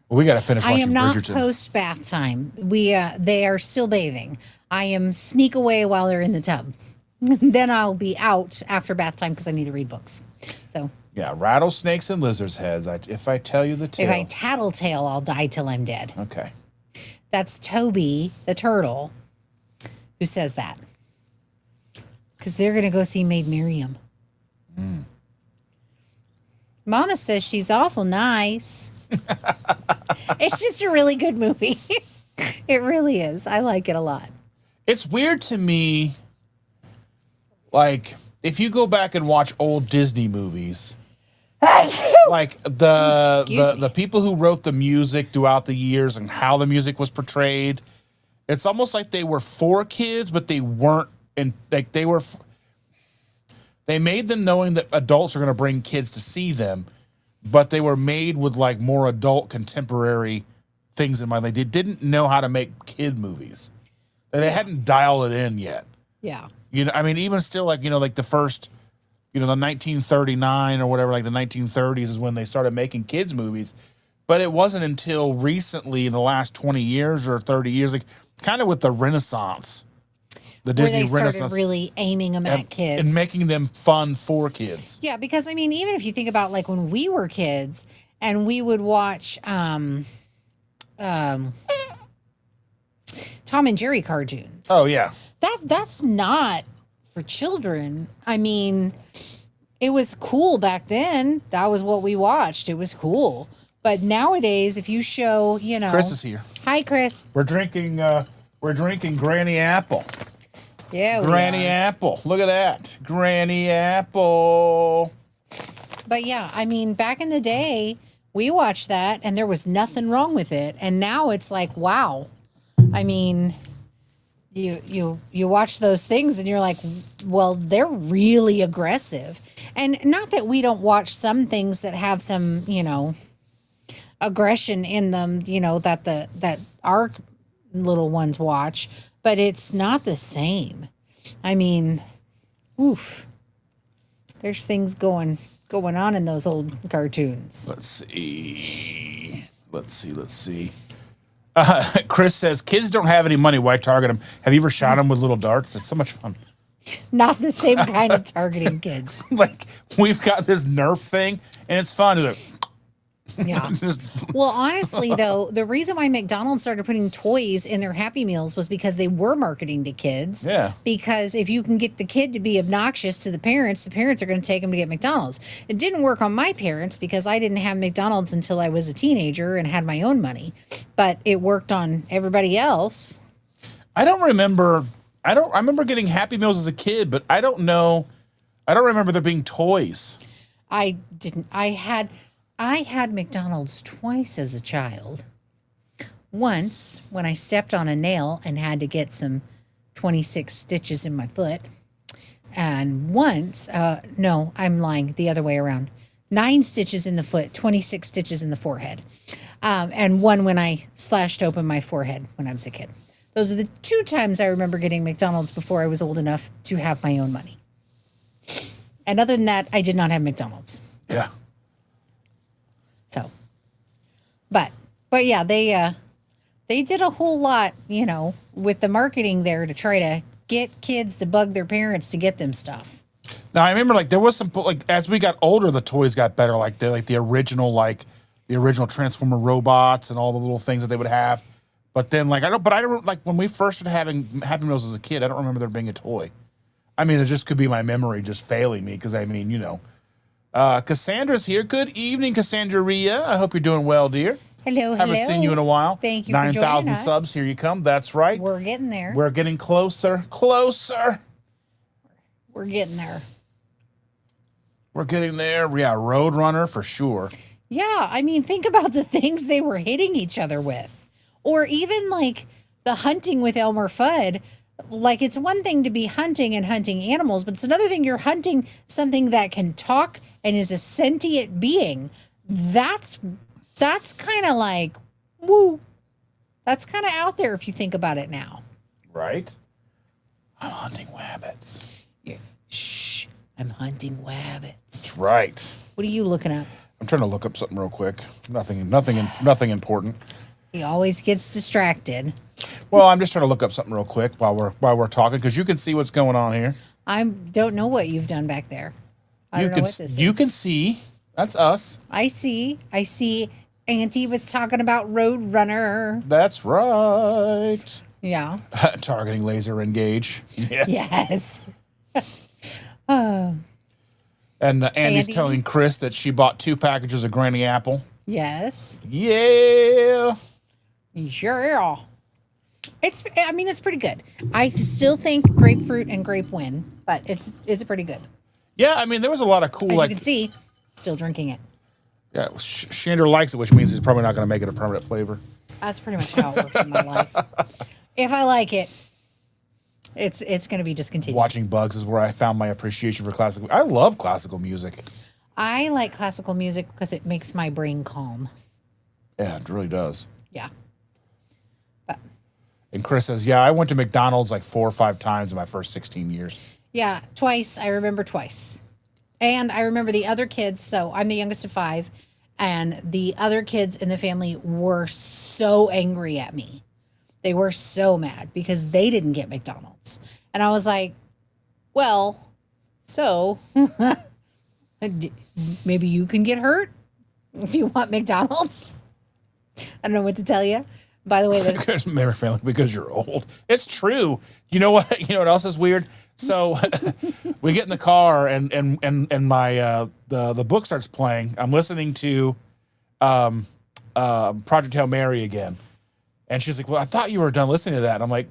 Well, we got to finish I watching am not Bridgerton. post bath time. They are still bathing. I am sneak away while they're in the tub. Then I'll be out after bath time because I need to read books. So yeah, rattlesnakes and lizards' heads. If I tell you the tale. if I tattletale, I'll die till I'm dead. Okay. That's Toby the turtle who says that. Because they're going to go see Maid Miriam. Mama says she's awful nice. It's just a really good movie. It really is. I like it a lot. It's weird to me, like, if you go back and watch old Disney movies, like the people who wrote the music throughout the years and how the music was portrayed, it's almost like they were for kids, but they weren't. And like they made them knowing that adults are going to bring kids to see them, but they were made with like more adult contemporary things in mind. They didn't know how to make kid movies. They hadn't dialed it in yet. Yeah. I mean, even still, like, like the first, the 1939 or whatever, like the 1930s is when they started making kids movies. But it wasn't until recently, in the last 20 years or 30 years, like kind of with the Renaissance, the Disney Where they Renaissance, started really aiming them at kids and making them fun for kids. Yeah, because I mean, even if you think about like when we were kids and we would watch Tom and Jerry cartoons. Oh yeah, that's not for children. I mean, it was cool back then. That was what we watched. It was cool. But nowadays, if you show, Chris is here. Hi, Chris. We're drinking Granny Apple. Yeah, Granny Apple. Look at that. Granny Apple. But yeah, I mean, back in the day, we watched that and there was nothing wrong with it. And now it's like, wow. I mean, you watch those things and you're like, well, they're really aggressive. And not that we don't watch some things that have some, aggression in them, that our little ones watch, but it's not the same. I mean, oof. There's things going on in those old cartoons. Let's see. Chris says, kids don't have any money. Why target them? Have you ever shot them with little darts? It's so much fun. Not the same kind of targeting kids. Like, we've got this Nerf thing, and it's fun. It's like, yeah. Well, honestly, though, the reason why McDonald's started putting toys in their Happy Meals was because they were marketing to kids. Yeah. Because if you can get the kid to be obnoxious to the parents are going to take them to get McDonald's. It didn't work on my parents because I didn't have McDonald's until I was a teenager and had my own money. But it worked on everybody else. I remember getting Happy Meals as a kid, but I don't remember there being toys. I didn't. I had McDonald's twice as a child. Once when I stepped on a nail and had to get some 26 stitches in my foot. And once, no, I'm lying, the other way around. 9 stitches in the foot, 26 stitches in the forehead. And one when I slashed open my forehead when I was a kid. Those are the 2 times I remember getting McDonald's before I was old enough to have my own money. And other than that, I did not have McDonald's. Yeah. So, but yeah, they did a whole lot, with the marketing there to try to get kids to bug their parents to get them stuff. Now I remember, like, there was some, like, as we got older, the toys got better, the original Transformer robots and all the little things that they would have. But then, like, I don't like when we first started having Happy Meals as a kid. I don't remember there being a toy. I mean, it just could be my memory just failing me because I mean, Cassandra's here. Good evening, Cassandra Rhea. I hope you're doing well, dear. Hello. Haven't seen you in a while. Thank you for joining 9,000 us. subs. Here you come. That's right. We're getting there. We're getting closer. Closer. We're getting there. We're getting there. Yeah, Roadrunner for sure. Yeah, I mean, think about the things they were hitting each other with. Or even like the hunting with Elmer Fudd. Like, it's one thing to be hunting and hunting animals, but it's another thing you're hunting something that can talk and is a sentient being. That's kind of like, woo. That's kind of out there if you think about it now. Right? I'm hunting wabbits. Yeah. Shh. I'm hunting wabbits. That's right. What are you looking up? I'm trying to look up something real quick. Nothing important. He always gets distracted. Well, I'm just trying to look up something real quick while we're talking because you can see what's going on here. I don't know what you've done back there. I don't know what this is. You can see. That's us. I see. Auntie was talking about Roadrunner. That's right. Yeah. Targeting laser engage. Yes. Yes. And Andy's Andy? telling Chris that she bought 2 packages of Granny Apple. Yes. Yeah. Sure. It's pretty good. I still think grapefruit and grape win, but it's pretty good. Yeah, I mean, there was a lot of cool, As like, you can see, still drinking it. yeah, Chandra likes it, which means he's probably not going to make it a permanent flavor. That's pretty much how it works in my life. If I like it, it's going to be discontinued. Watching Bugs is where I found my appreciation for classical. I love classical music. I like classical music because it makes my brain calm. Yeah, it really does. Yeah. And Chris says, yeah, I went to McDonald's like 4 or 5 times in my first 16 years. Yeah, twice. I remember twice. And I remember the other kids. So I'm the youngest of 5. And the other kids in the family were so angry at me. They were so mad because they didn't get McDonald's. And I was like, well, so maybe you can get hurt if you want McDonald's. I don't know what to tell you. By the way, Because member family, because you're old. It's true. You know what? You know what else is weird? So we get in the car and my the book starts playing. I'm listening to Project Hail Mary again. And she's like, well, I thought you were done listening to that. And I'm like,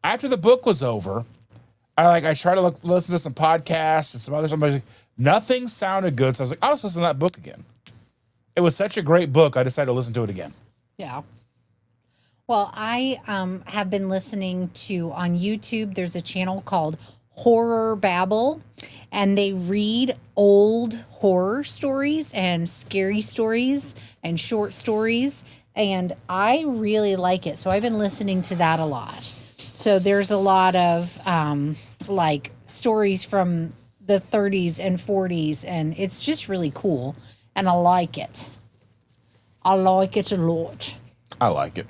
after the book was over, I tried to listen to some podcasts and some other somebody's like, nothing sounded good. So I was like, I'll just listen to that book again. It was such a great book. I decided to listen to it again. yeah. Well, I have been listening to on YouTube. There's a channel called Horror Babble, and they read old horror stories and scary stories and short stories, and I really like it. So I've been listening to that a lot. So there's a lot of like stories from the 30s and 40s, and it's just really cool, and I like it. I like it a lot. I like it.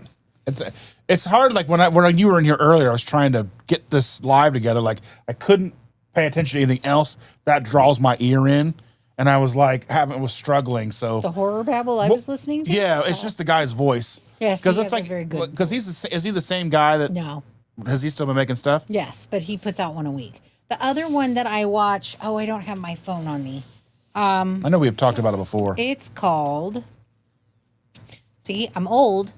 It's hard. Like when you were in here earlier, I was trying to get this live together. Like I couldn't pay attention to anything else that draws my ear in, and I was like, was struggling. So The Horror Babble I was listening to? yeah, it's just the guy's voice. Yes, because he it's has a like very good because is he the same guy that No. has he still been making stuff? Yes, but he puts out one a week. The other one that I watch, I don't have my phone on me. I know we've talked about it before. It's called, see, I'm old.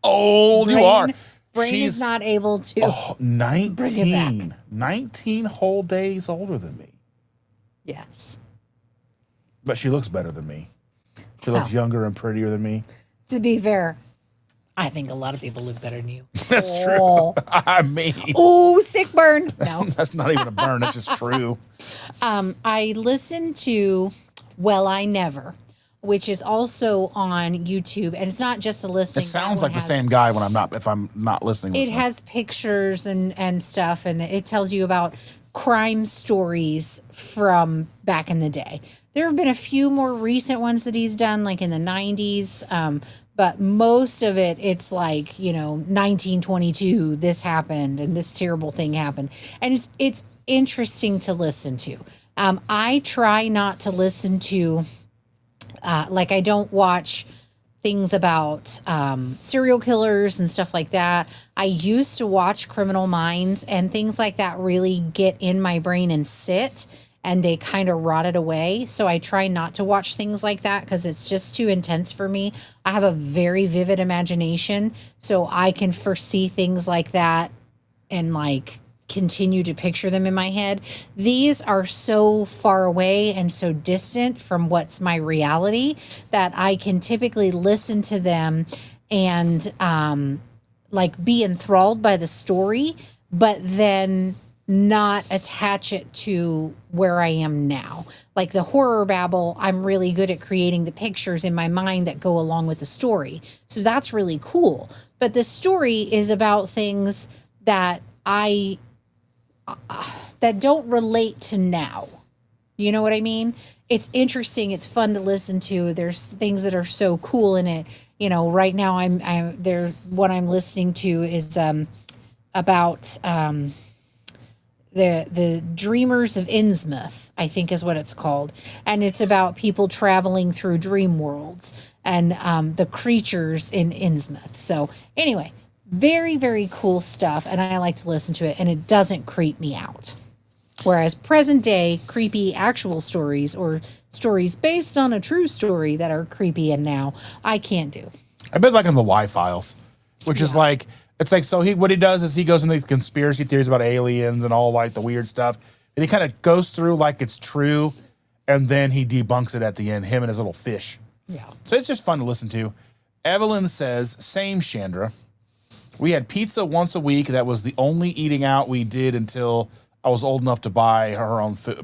Old you are. Brain She's is not able to. 19. 19 whole days older than me. Yes. But she looks better than me. She looks younger and prettier than me. To be fair, I think a lot of people look better than you. That's true. I mean, Oh, sick burn. No. that's not even a burn. That's just true. I listened to Well, I Never, which is also on YouTube, and it's not just a listening. It sounds like the same guy when if I'm not listening. It has pictures and stuff, and it tells you about crime stories from back in the day. There have been a few more recent ones that he's done, like in the 90s, but most of it's like, 1922, this happened, and this terrible thing happened. And it's interesting to listen to. I try not to listen to, I don't watch things about serial killers and stuff like that. I used to watch Criminal Minds, and things like that really get in my brain and sit, and they kind of rotted away. So I try not to watch things like that because it's just too intense for me. I have a very vivid imagination, so I can foresee things like that and like continue to picture them in my head. These are so far away and so distant from what's my reality that I can typically listen to them and like be enthralled by the story, but then not attach it to where I am now. Like the horror babble, I'm really good at creating the pictures in my mind that go along with the story. So that's really cool. But the story is about things that that don't relate to now. You know what I mean? It's interesting. It's fun to listen to. There's things that are so cool in it. You know, right now I'm there. What I'm listening to is about the Dreamers of Innsmouth, I think is what it's called, and it's about people traveling through dream worlds and the creatures in Innsmouth. So anyway, very, very cool stuff, and I like to listen to it, and it doesn't creep me out. Whereas present day creepy actual stories or stories based on a true story that are creepy and now, I can't do. I've been like on the Y Files, which is like, it's like, so what he does is he goes into these conspiracy theories about aliens and all like the weird stuff, and he kind of goes through like it's true, and then he debunks it at the end, him and his little fish. Yeah. So it's just fun to listen to. Evelyn says, same Chandra. We had pizza once a week. That was the only eating out we did until I was old enough to buy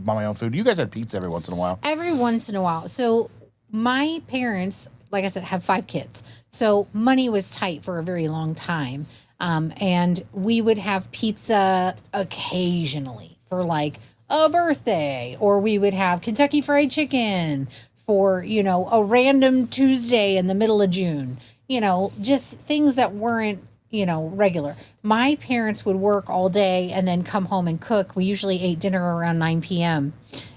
my own food. You guys had pizza every once in a while. Every once in a while. So my parents, like I said, have 5 kids. So money was tight for a very long time. And we would have pizza occasionally for like a birthday, or we would have Kentucky Fried Chicken for, you know, a random Tuesday in the middle of June, you know, just things that weren't, you know, regular. My parents would work all day and then come home and cook. We usually ate dinner around 9 p.m.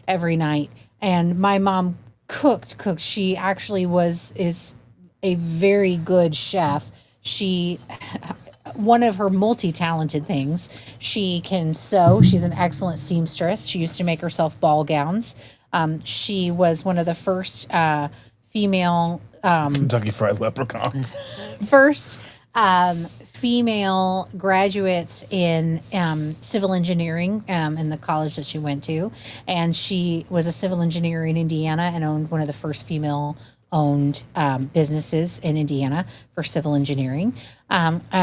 every night. And my mom cooked. She actually is a very good chef. One of her multi-talented things, she can sew. She's an excellent seamstress. She used to make herself ball gowns. She was one of the first female Kentucky Fried Leprechauns. first female graduates in civil engineering in the college that she went to. And she was a civil engineer in Indiana and owned one of the first female-owned businesses in Indiana for civil engineering.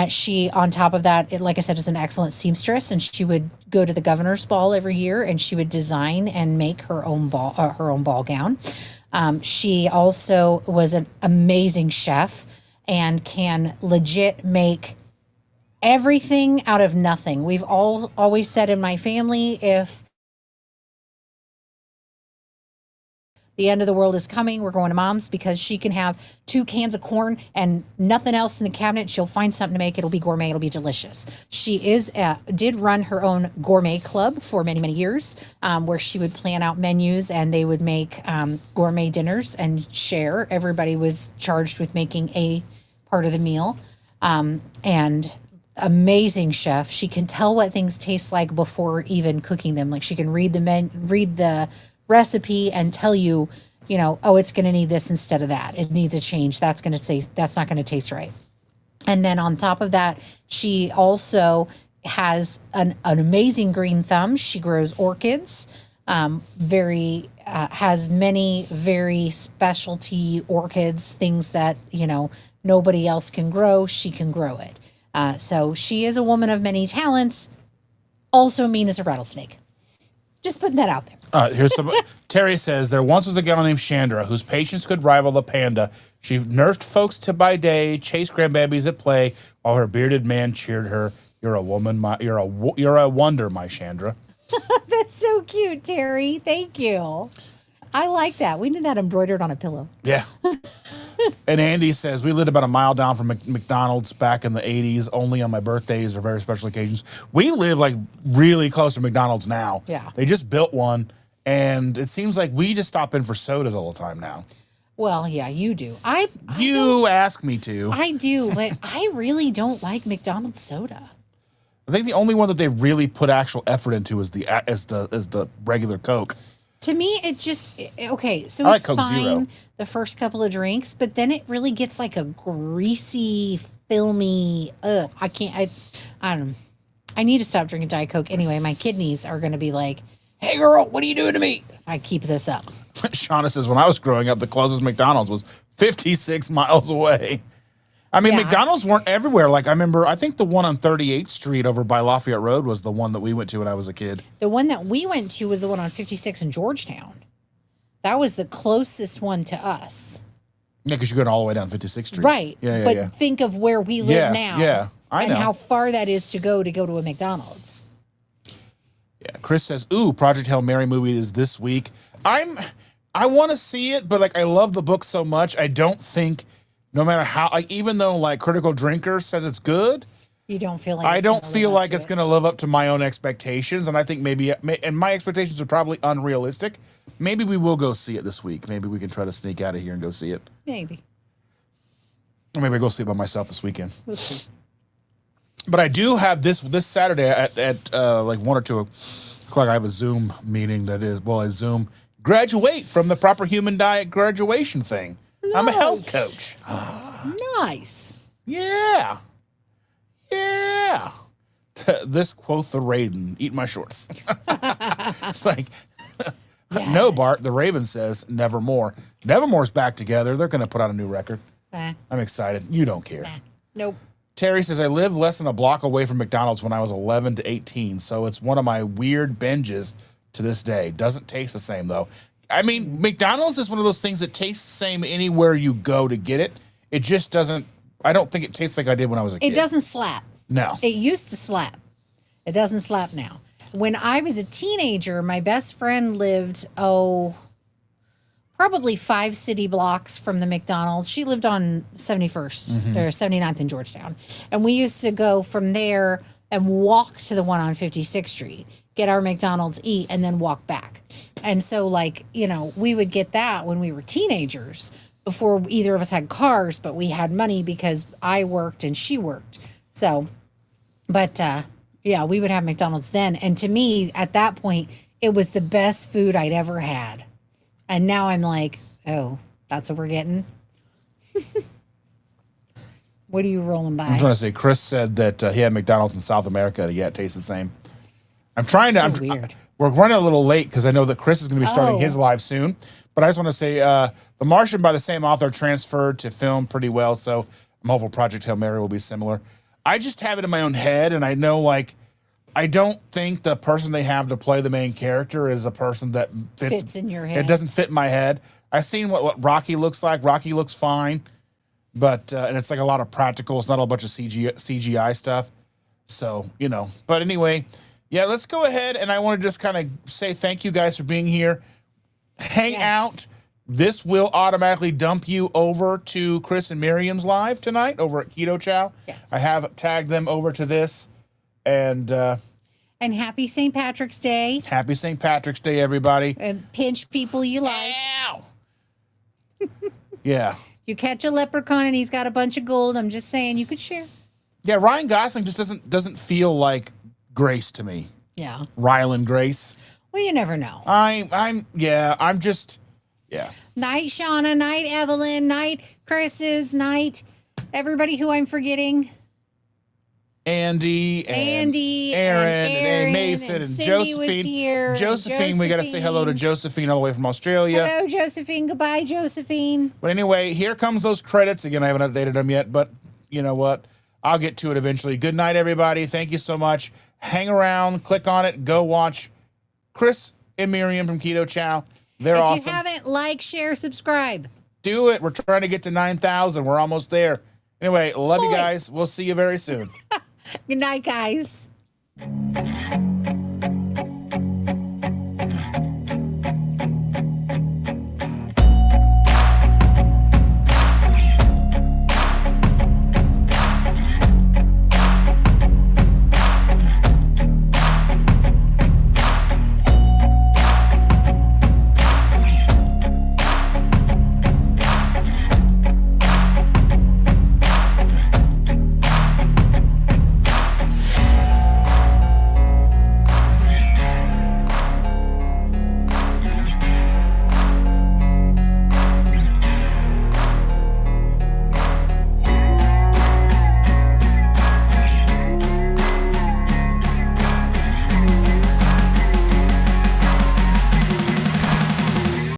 She, on top of that, like I said, is an excellent seamstress, and she would go to the governor's ball every year, and she would design and make her own ball gown. She also was an amazing chef and can legit make everything out of nothing. We've always said in my family, if the end of the world is coming, we're going to Mom's, because she can have 2 cans of corn and nothing else in the cabinet. She'll find something to make. It'll be gourmet. It'll be delicious. She did run her own gourmet club for many, many years, where she would plan out menus and they would make gourmet dinners and share. Everybody was charged with making a part of the meal. And amazing chef. She can tell what things taste like before even cooking them. Like she can read the recipe and tell you, you know, oh, it's going to need this instead of that. It needs a change. That's not going to taste right. And then on top of that, she also has an amazing green thumb. She grows orchids. Has many very specialty orchids, things that, you know, nobody else can grow. She can grow it. So she is a woman of many talents, also mean as a rattlesnake. Just putting that out there. Here's some. Terry says, there once was a gal named Chandra whose patience could rival the panda. She nursed folks to by day, chased grandbabies at play, while her bearded man cheered her. You're a woman, you're a wonder, my Chandra. That's so cute, Terry. Thank you. I like that. We need that embroidered on a pillow. Yeah. And Andy says, we lived about a mile down from McDonald's back in the 80s, only on my birthdays or very special occasions. We live like really close to McDonald's now. Yeah. They just built one, and it seems like we just stop in for sodas all the time now. Well, yeah, you do. I You ask me to. I do, but I really don't like McDonald's soda. I think the only one that they really put actual effort into is the regular Coke. To me, it just okay. So I like it's Coke fine Zero. the first couple of drinks, but then it really gets like a greasy, filmy. I can't. I don't know. I need to stop drinking Diet Coke anyway. My kidneys are going to be like, "Hey, girl, what are you doing to me?" If I keep this up. Shauna says, when I was growing up, the closest McDonald's was 56 miles away. I mean, Yeah. McDonald's weren't everywhere. Like, I think the one on 38th Street over by Lafayette Road was the one that we went to when I was a kid. The one that we went to was the one on 56 in Georgetown. That was the closest one to us. Yeah, because you're going all the way down 56th Street. Right. Yeah, But think of where we live now. Yeah, I know. And how far that is to go to a McDonald's. Yeah, Chris says, ooh, Project Hail Mary movie is this week. I want to see it, but, like, I love the book so much, I don't think, no matter how, like, even though, like, Critical Drinker says it's good, You don't feel like I don't gonna feel live up like to it's it. going to live up to my own expectations, and I think and my expectations are probably unrealistic. Maybe we will go see it this week. Maybe we can try to sneak out of here and go see it. Maybe. Or maybe I'll go see it by myself this weekend. We'll see. But I do have this Saturday at like 1 or 2 o'clock, I have a Zoom meeting that is, well, a Zoom graduate from the Proper Human Diet graduation thing. I'm a health coach. Nice. Yeah. Yeah. This quoth the Raven, eat my shorts. It's like, no, Yes. Bart, the Raven says nevermore. Nevermore's back together. They're going to put out a new record. I'm excited. You don't care. Nope. Terry says, I lived less than a block away from McDonald's when I was 11 to 18, so it's one of my weird binges to this day. Doesn't taste the same, though. I mean, McDonald's is one of those things that tastes the same anywhere you go to get it. It just doesn't, I don't think it tastes like I did when I was a kid. It doesn't slap. No. It used to slap. It doesn't slap now. When I was a teenager, my best friend lived, probably 5 city blocks from the McDonald's. She lived on 71st or 79th in Georgetown. And we used to go from there and walk to the one on 56th Street, get our McDonald's, eat, and then walk back. And so, like, we would get that when we were teenagers before either of us had cars, but we had money because I worked and she worked. So, but yeah, we would have McDonald's then. And to me, at that point, it was the best food I'd ever had. And now I'm like, oh, that's what we're getting? What are you rolling by? I'm trying to say, Chris said that he had McDonald's in South America, and yeah, it tastes the same. I'm trying to, So weird. We're running a little late because I know that Chris is going to be starting Oh. his live soon. But I just want to say, The Martian by the same author transferred to film pretty well, so I'm hopeful Project Hail Mary will be similar. I just have it in my own head, and I know, like, I don't think the person they have to play the main character is a person that Fits in your It head. doesn't fit in my head. I've seen what Rocky looks like. Rocky looks fine, but and it's like a lot of practical. It's not a bunch of CGI stuff. So, But anyway, yeah, let's go ahead, and I want to just kind of say thank you guys for being here. Hang Yes. out. This will automatically dump you over to Chris and Miriam's live tonight over at Keto Chow. Yes. I have tagged them over to this. And And happy St. Patrick's Day. happy St. Patrick's Day, everybody. And pinch people you like. Ow! Yeah. You catch a leprechaun and he's got a bunch of gold. I'm just saying you could share. Yeah, Ryan Gosling just doesn't feel like Grace to me. Yeah. Ryland Grace. Well, you never know. I'm just Night Shauna, night Evelyn, night Chris's, night everybody who I'm forgetting. Andy and Andy Aaron and and Mason and and Cindy was Josephine. here, and Josephine, we got to say hello to Josephine all the way from Australia. Hello, Josephine. Goodbye, Josephine. But anyway, here comes those credits. Again, I haven't updated them yet, but you know what? I'll get to it eventually. Good night, everybody. Thank you so much. Hang around, click on it, go watch Chris and Miriam from Keto Chow. They're If awesome. you haven't, like, share, subscribe. Do it. We're trying to get to 9,000. We're almost there. Anyway, love you Boy. guys. We'll see you very soon. Good night, guys.